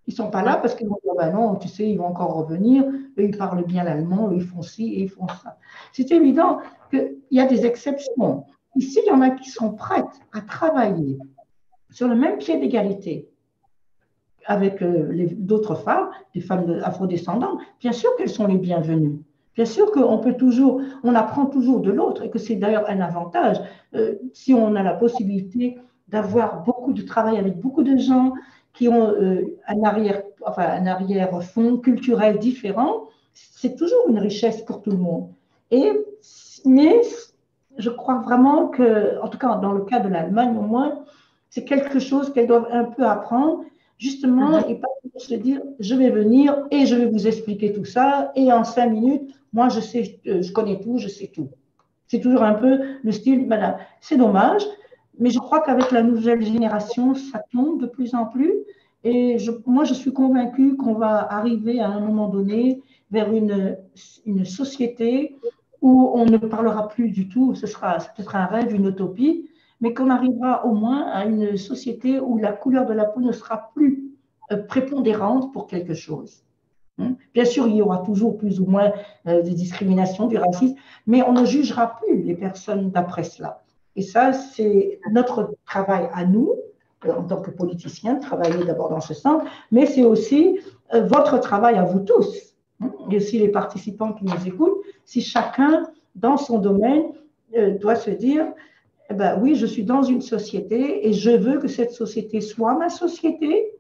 Ils ne sont pas là parce qu'ils vont dire, ben non, tu sais, ils vont encore revenir, eux, ils parlent bien l'allemand, eux, ils font ci et ils font ça. C'est évident qu'il y a des exceptions. Ici, il y en a qui sont prêtes à travailler sur le même pied d'égalité avec d'autres femmes, des femmes afrodescendantes. Bien sûr qu'elles sont les bienvenues. Bien sûr qu'on peut toujours, on apprend toujours de l'autre et que c'est d'ailleurs un avantage. Si on a la possibilité d'avoir beaucoup de travail avec beaucoup de gens qui ont un arrière-fond culturel différent, c'est toujours une richesse pour tout le monde. Mais je crois vraiment que, en tout cas dans le cas de l'Allemagne au moins, c'est quelque chose qu'elles doivent un peu apprendre, justement, et pas se dire, je vais venir et je vais vous expliquer tout ça, et en 5 minutes, moi je sais, je connais tout, je sais tout. C'est toujours un peu le style, madame. C'est dommage, mais je crois qu'avec la nouvelle génération, ça tombe de plus en plus. Et moi, je suis convaincue qu'on va arriver à un moment donné vers une société où on ne parlera plus du tout, ce sera peut-être un rêve, une utopie, mais qu'on arrivera au moins à une société où la couleur de la peau ne sera plus prépondérante pour quelque chose. Bien sûr, il y aura toujours plus ou moins des discriminations, du racisme, mais on ne jugera plus les personnes d'après cela. Et ça, c'est notre travail à nous, en tant que politiciens, travailler d'abord dans ce sens, mais c'est aussi votre travail à vous tous, et aussi les participants qui nous écoutent, si chacun, dans son domaine, doit se dire, eh ben, oui, je suis dans une société et je veux que cette société soit ma société,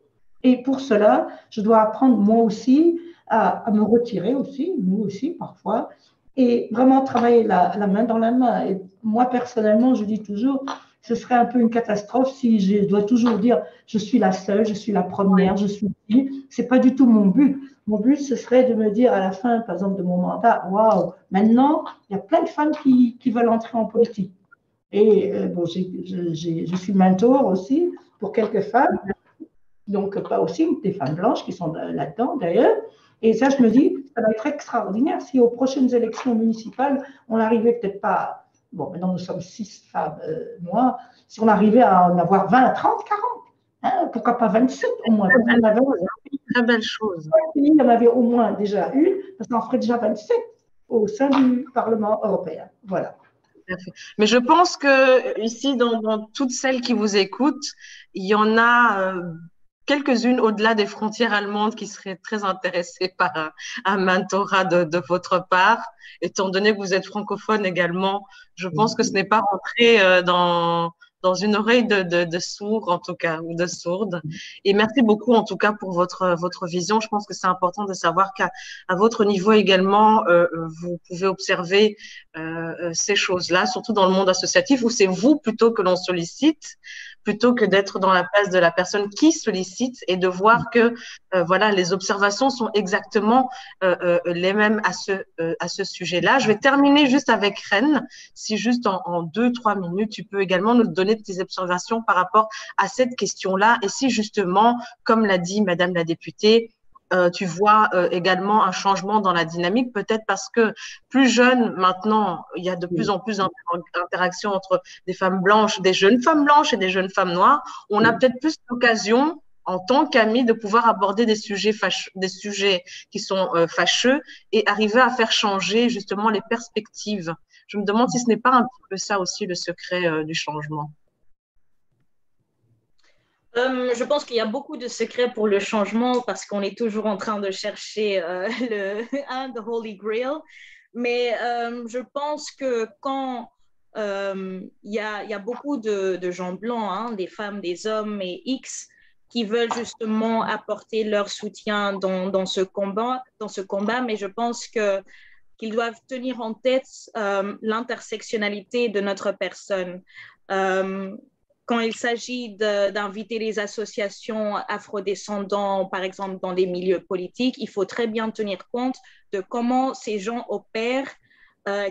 et pour cela, je dois apprendre moi aussi à me retirer aussi, nous aussi parfois, et vraiment travailler la main dans la main. Et moi, personnellement, je dis toujours, ce serait un peu une catastrophe si je dois toujours dire je suis la seule, je suis la première, je suis qui. Ce n'est pas du tout mon but. Mon but, ce serait de me dire à la fin, par exemple, de mon mandat, waouh, maintenant, il y a plein de femmes qui veulent entrer en politique. Et bon, je suis mentor aussi pour quelques femmes, donc pas aussi des femmes blanches qui sont là-dedans d'ailleurs. Et ça, je me dis, ça va être extraordinaire si aux prochaines élections municipales, on n'arrivait peut-être pas, bon, maintenant nous sommes 6 femmes noires, si on arrivait à en avoir 20, 30, 40, hein, pourquoi pas 27 au moins? Très belle chose. Il y en avait au moins déjà une, parce qu'on ferait déjà 27 au sein du Parlement européen. Voilà. Mais je pense que ici, dans toutes celles qui vous écoutent, il y en a quelques-unes au-delà des frontières allemandes qui seraient très intéressées par un mentorat de votre part. Étant donné que vous êtes francophone également, je pense que ce n'est pas rentré dans une oreille de sourd, en tout cas, ou de sourde. Et merci beaucoup, en tout cas, pour votre vision. Je pense que c'est important de savoir qu'à votre niveau également, vous pouvez observer ces choses-là, surtout dans le monde associatif, où c'est vous plutôt que l'on sollicite, plutôt que d'être dans la place de la personne qui sollicite et de voir que voilà, les observations sont exactement les mêmes à ce sujet-là. Je vais terminer juste avec Rennes. Si juste en 2-3 minutes, tu peux également nous donner tes observations par rapport à cette question-là. Et si justement, comme l'a dit Madame la députée, tu vois également un changement dans la dynamique, peut-être parce que plus jeune maintenant, il y a de plus en plus d'interactions entre des femmes blanches, des jeunes femmes blanches et des jeunes femmes noires. On a peut-être plus l'occasion en tant qu'amis de pouvoir aborder des sujets qui sont fâcheux et arriver à faire changer justement les perspectives. Je me demande si ce n'est pas un petit peu ça aussi le secret du changement. Je pense qu'il y a beaucoup de secrets pour le changement parce qu'on est toujours en train de chercher the Holy Grail. Mais je pense que quand il y a beaucoup de gens blancs, hein, des femmes, des hommes et X, qui veulent justement apporter leur soutien dans ce combat, mais je pense qu'ils doivent tenir en tête l'intersectionnalité de notre personne. Quand il s'agit d'inviter les associations afrodescendants, par exemple, dans les milieux politiques, il faut très bien tenir compte de comment ces gens opèrent,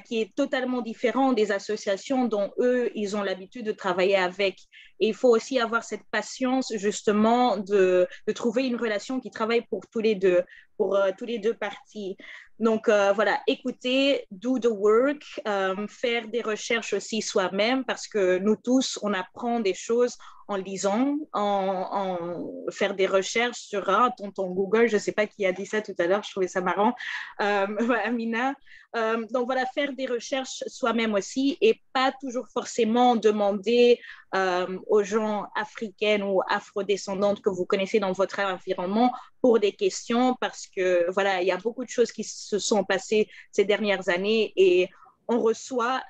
qui est totalement différent des associations dont eux, ils ont l'habitude de travailler avec. Et il faut aussi avoir cette patience, justement, de trouver une relation qui travaille pour tous les deux parties. Donc, voilà, écouter, do the work, faire des recherches aussi soi-même, parce que nous tous, on apprend des choses en lisant, faire des recherches sur tonton Google, je ne sais pas qui a dit ça tout à l'heure, je trouvais ça marrant, Amina. Donc voilà, faire des recherches soi-même aussi et pas toujours forcément demander aux gens africaines ou afrodescendantes que vous connaissez dans votre environnement pour des questions parce que voilà, il y a beaucoup de choses qui se sont passées ces dernières années et on reçoit,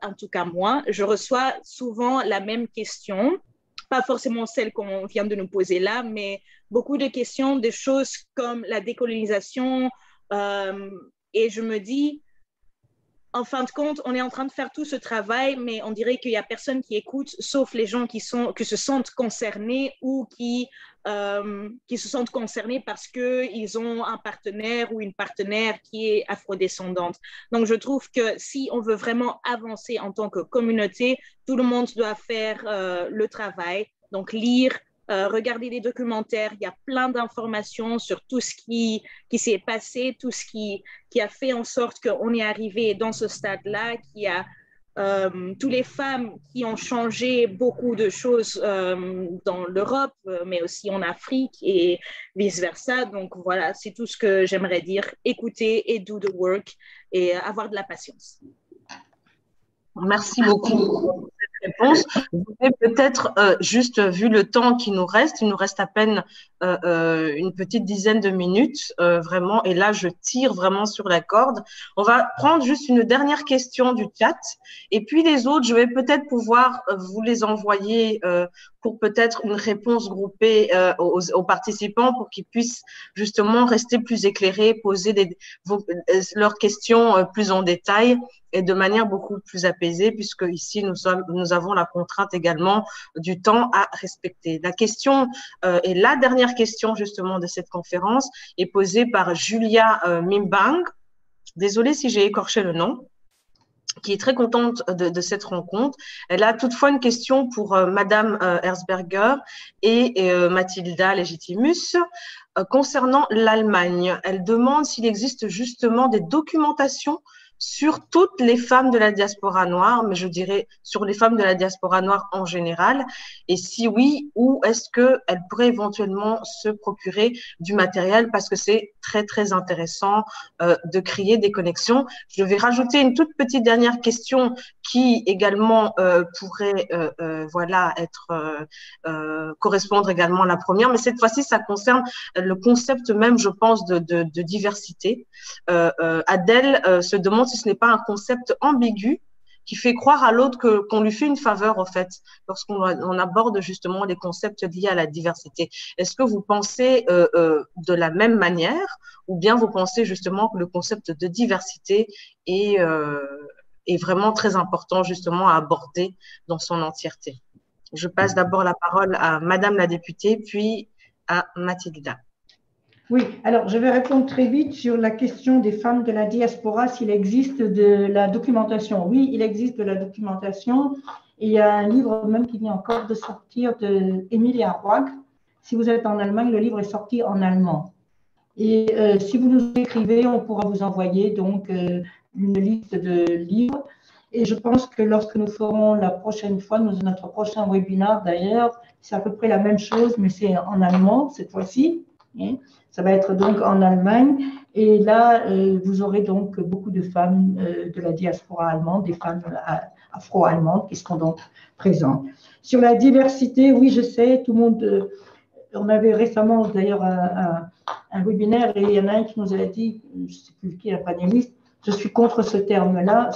en tout cas moi, je reçois souvent la même question, pas forcément celle qu'on vient de nous poser là, mais beaucoup de questions, des choses comme la décolonisation et je me dis, en fin de compte, on est en train de faire tout ce travail, mais on dirait qu'il n'y a personne qui écoute, sauf les gens qui se sentent concernés ou qui se sentent concernés parce qu'ils ont un partenaire ou une partenaire qui est afrodescendante. Donc, je trouve que si on veut vraiment avancer en tant que communauté, tout le monde doit faire le travail, donc lire, regarder des documentaires, il y a plein d'informations sur tout ce qui s'est passé, tout ce qui a fait en sorte qu'on est arrivé dans ce stade-là, qu'il y a toutes les femmes qui ont changé beaucoup de choses dans l'Europe, mais aussi en Afrique et vice-versa. Donc voilà, c'est tout ce que j'aimerais dire. Écouter et do the work et avoir de la patience. Merci beaucoup. Réponse. Vous avez peut-être juste vu le temps qui nous reste. Il nous reste à peine une petite dizaine de minutes, vraiment. Et là, je tire vraiment sur la corde. On va prendre juste une dernière question du chat. Et puis les autres, je vais peut-être pouvoir vous les envoyer pour peut-être une réponse groupée aux participants pour qu'ils puissent justement rester plus éclairés, poser leurs questions plus en détail et de manière beaucoup plus apaisée, puisque ici, nous avons la contrainte également du temps à respecter. La question, et la dernière question justement de cette conférence, est posée par Julia Mimbang. Désolée si j'ai écorché le nom, qui est très contente de cette rencontre. Elle a toutefois une question pour Madame Erzberger et Mathilda Legitimus concernant l'Allemagne. Elle demande s'il existe justement des documentations sur toutes les femmes de la diaspora noire, mais je dirais sur les femmes de la diaspora noire en général. Et si oui, où est-ce qu'elles pourraient éventuellement se procurer du matériel parce que c'est très, très intéressant de créer des connexions. Je vais rajouter une toute petite dernière question qui également pourrait voilà, correspondre également à la première, mais cette fois-ci, ça concerne le concept même, je pense, de diversité. Adèle se demande si ce n'est pas un concept ambigu qui fait croire à l'autre qu'on lui fait une faveur, en fait, lorsqu'on aborde justement les concepts liés à la diversité. Est-ce que vous pensez de la même manière ou bien vous pensez justement que le concept de diversité est vraiment très important justement à aborder dans son entièreté? Je passe d'abord la parole à Madame la députée, puis à Mathilda. Oui, alors je vais répondre très vite sur la question des femmes de la diaspora, s'il existe de la documentation. Oui, il existe de la documentation. Et il y a un livre même qui vient encore de sortir de Emilia Roig. Si vous êtes en Allemagne, le livre est sorti en allemand. Et si vous nous écrivez, on pourra vous envoyer donc une liste de livres. Et je pense que lorsque nous ferons la prochaine fois, notre prochain webinaire d'ailleurs, c'est à peu près la même chose, mais c'est en allemand cette fois-ci. Hein. Ça va être donc en Allemagne. Et là, vous aurez donc beaucoup de femmes de la diaspora allemande, des femmes afro-allemandes qui seront donc présentes. Sur la diversité, oui, je sais, tout le monde... on avait récemment d'ailleurs un webinaire et il y en a un qui nous a dit, je ne sais plus qui, un panéliste, je suis contre ce thème-là,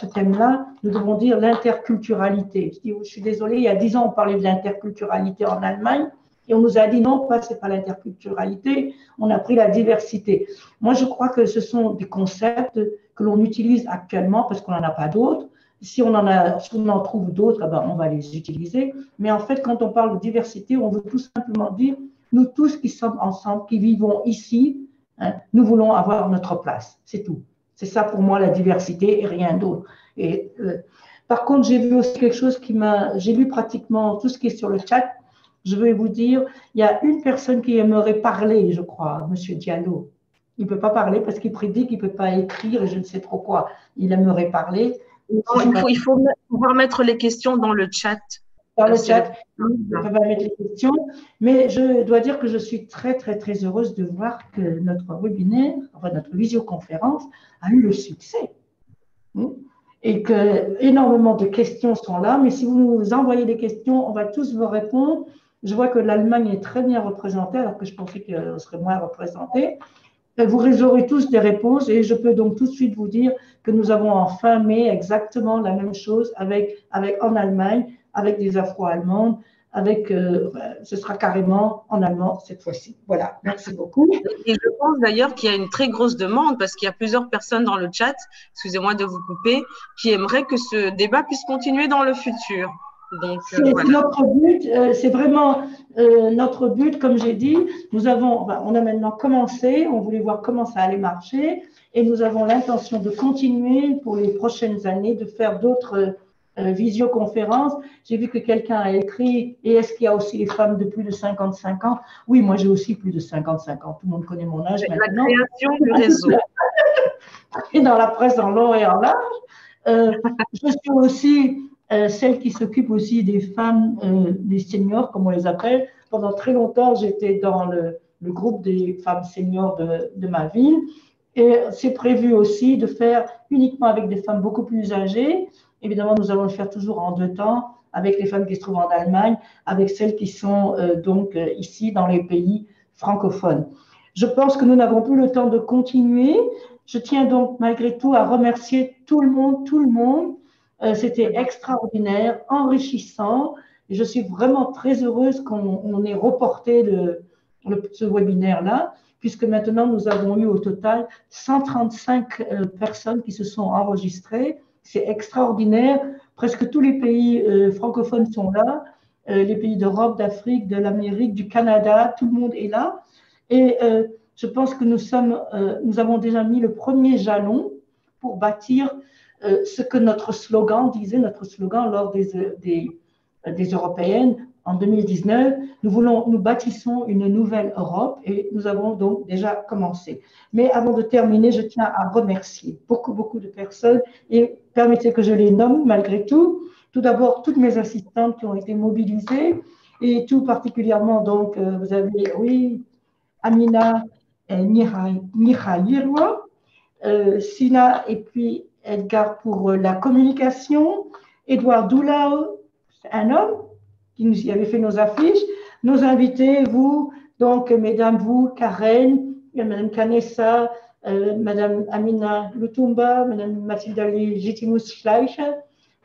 nous devons dire l'interculturalité. Je suis désolée, il y a 10 ans, on parlait de l'interculturalité en Allemagne et on nous a dit non, c'est pas l'interculturalité, on a pris la diversité. Moi, je crois que ce sont des concepts que l'on utilise actuellement parce qu'on n'en a pas d'autres. Si on en trouve d'autres, eh ben, on va les utiliser. Mais en fait, quand on parle de diversité, on veut tout simplement dire nous tous qui sommes ensemble, qui vivons ici, hein, nous voulons avoir notre place. C'est tout. C'est ça pour moi la diversité et rien d'autre. Et par contre, j'ai vu aussi quelque chose j'ai lu pratiquement tout ce qui est sur le chat. Je vais vous dire, il y a une personne qui aimerait parler, je crois, Monsieur Diallo. Il ne peut pas parler parce qu'il prédit qu'il ne peut pas écrire et je ne sais trop quoi. Il aimerait parler. Il faut pouvoir mettre les questions dans le chat. Dans le chat, on va mettre les questions. Mais je dois dire que je suis très, très, très heureuse de voir que notre webinaire, enfin notre visioconférence, a eu le succès. Et que énormément de questions sont là. Mais si vous nous envoyez des questions, on va tous vous répondre. Je vois que l'Allemagne est très bien représentée, alors que je pensais qu'elle serait moins représentée. Vous aurez tous des réponses et je peux donc tout de suite vous dire que nous avons en fin mai exactement la même chose en Allemagne, avec des Afro-Allemandes, ce sera carrément en allemand cette fois-ci. Voilà, merci beaucoup. Et je pense d'ailleurs qu'il y a une très grosse demande parce qu'il y a plusieurs personnes dans le chat, excusez-moi de vous couper, qui aimeraient que ce débat puisse continuer dans le futur. C'est notre but, c'est vraiment notre but, comme j'ai dit. On a maintenant commencé, on voulait voir comment ça allait marcher et nous avons l'intention de continuer pour les prochaines années, de faire d'autres visioconférences. J'ai vu que quelqu'un a écrit, et est-ce qu'il y a aussi les femmes de plus de 55 ans? Oui, moi j'ai aussi plus de 55 ans, tout le monde connaît mon âge maintenant. La création du réseau. Et dans la presse en long et en large. Je suis aussi celle qui s'occupe aussi des femmes, des seniors, comme on les appelle. Pendant très longtemps, j'étais dans le groupe des femmes seniors de ma ville. Et c'est prévu aussi de faire uniquement avec des femmes beaucoup plus âgées. Évidemment, nous allons le faire toujours en 2 temps, avec les femmes qui se trouvent en Allemagne, avec celles qui sont donc ici dans les pays francophones. Je pense que nous n'avons plus le temps de continuer. Je tiens donc malgré tout à remercier tout le monde. C'était extraordinaire, enrichissant. Et je suis vraiment très heureuse qu'on ait reporté ce webinaire-là, puisque maintenant nous avons eu au total 135 personnes qui se sont enregistrées. C'est extraordinaire. Presque tous les pays francophones sont là. Les pays d'Europe, d'Afrique, de l'Amérique, du Canada, tout le monde est là. Et je pense que nous avons déjà mis le premier jalon pour bâtir ce que notre slogan disait, lors des européennes en 2019, nous bâtissons une nouvelle Europe et nous avons donc déjà commencé. Mais avant de terminer, je tiens à remercier beaucoup de personnes et permettez que je les nomme malgré tout. Tout d'abord, toutes mes assistantes qui ont été mobilisées et tout particulièrement, donc, vous avez, oui, Amina Mihailirwa, Sina et puis Edgar pour la communication, Edouard Doulao, un homme qui nous y avait fait nos affiches, nos invités, vous, donc mesdames, vous, Karen, madame Kanessa, madame Amina Lutumba, madame Mathilda Legitimus Schleicher,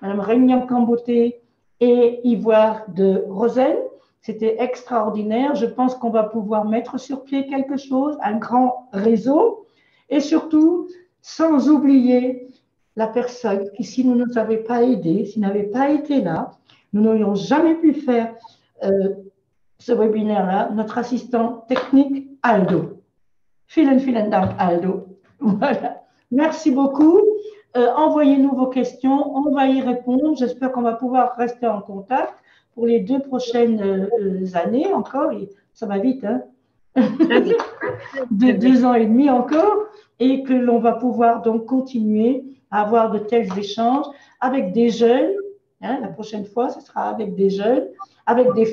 madame Regnam Kamboté et Ivoire de Roselle. C'était extraordinaire. Je pense qu'on va pouvoir mettre sur pied quelque chose, un grand réseau et surtout, sans oublier la personne qui, si nous ne nous avait pas aidé, s'il n'avait pas été là, nous n'aurions jamais pu faire ce webinaire-là, notre assistant technique Aldo. Vielen Dank, Aldo. Voilà. Merci beaucoup. Envoyez-nous vos questions, on va y répondre. J'espère qu'on va pouvoir rester en contact pour les 2 prochaines années encore. Et ça va vite, hein. de 2 ans et demi encore, et que l'on va pouvoir donc continuer à avoir de tels échanges avec des jeunes. La prochaine fois, ce sera avec des jeunes, avec des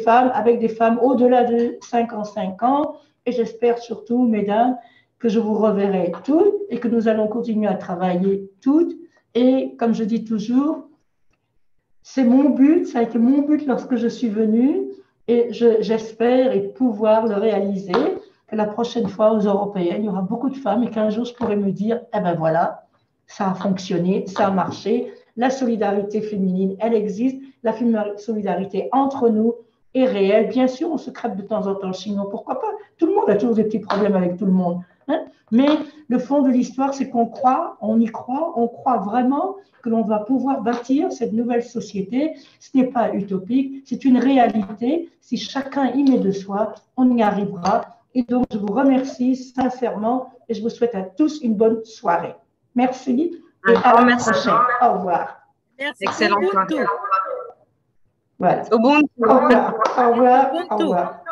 femmes au-delà de 55 ans. Et j'espère surtout, mesdames, que je vous reverrai toutes et que nous allons continuer à travailler toutes. Et comme je dis toujours, c'est mon but, ça a été mon but lorsque je suis venue, et j'espère et pouvoir le réaliser, que la prochaine fois aux Européennes, il y aura beaucoup de femmes et qu'un jour je pourrai me dire, eh ben voilà, ça a fonctionné, ça a marché, la solidarité féminine, elle existe, la solidarité entre nous est réelle. Bien sûr, on se crêpe de temps en temps, sinon pourquoi pas? Tout le monde a toujours des petits problèmes avec tout le monde. Mais le fond de l'histoire, c'est qu'on croit, on y croit, on croit vraiment que l'on va pouvoir bâtir cette nouvelle société. Ce n'est pas utopique, c'est une réalité. Si chacun y met de soi, on y arrivera. Et donc, je vous remercie sincèrement et je vous souhaite à tous une bonne soirée. Merci et à la prochaine. Au revoir. Merci. Excellent. Voilà. Ubuntu. Au revoir. Au revoir. Au revoir.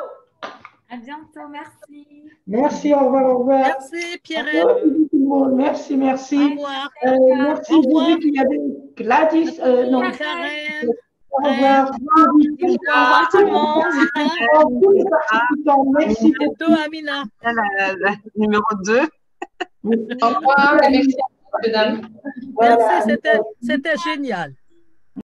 À bientôt, merci. Merci, au revoir, au revoir. Merci, Pierrette. Merci, merci. Au revoir. Merci, Au revoir. j'ai vu qu'il y avait Gladys. Non. Karen. Au revoir. Au revoir tout le monde. Merci Bientôt, Amina. La numéro 2. Au revoir et merci, mesdames. Merci, c'était génial.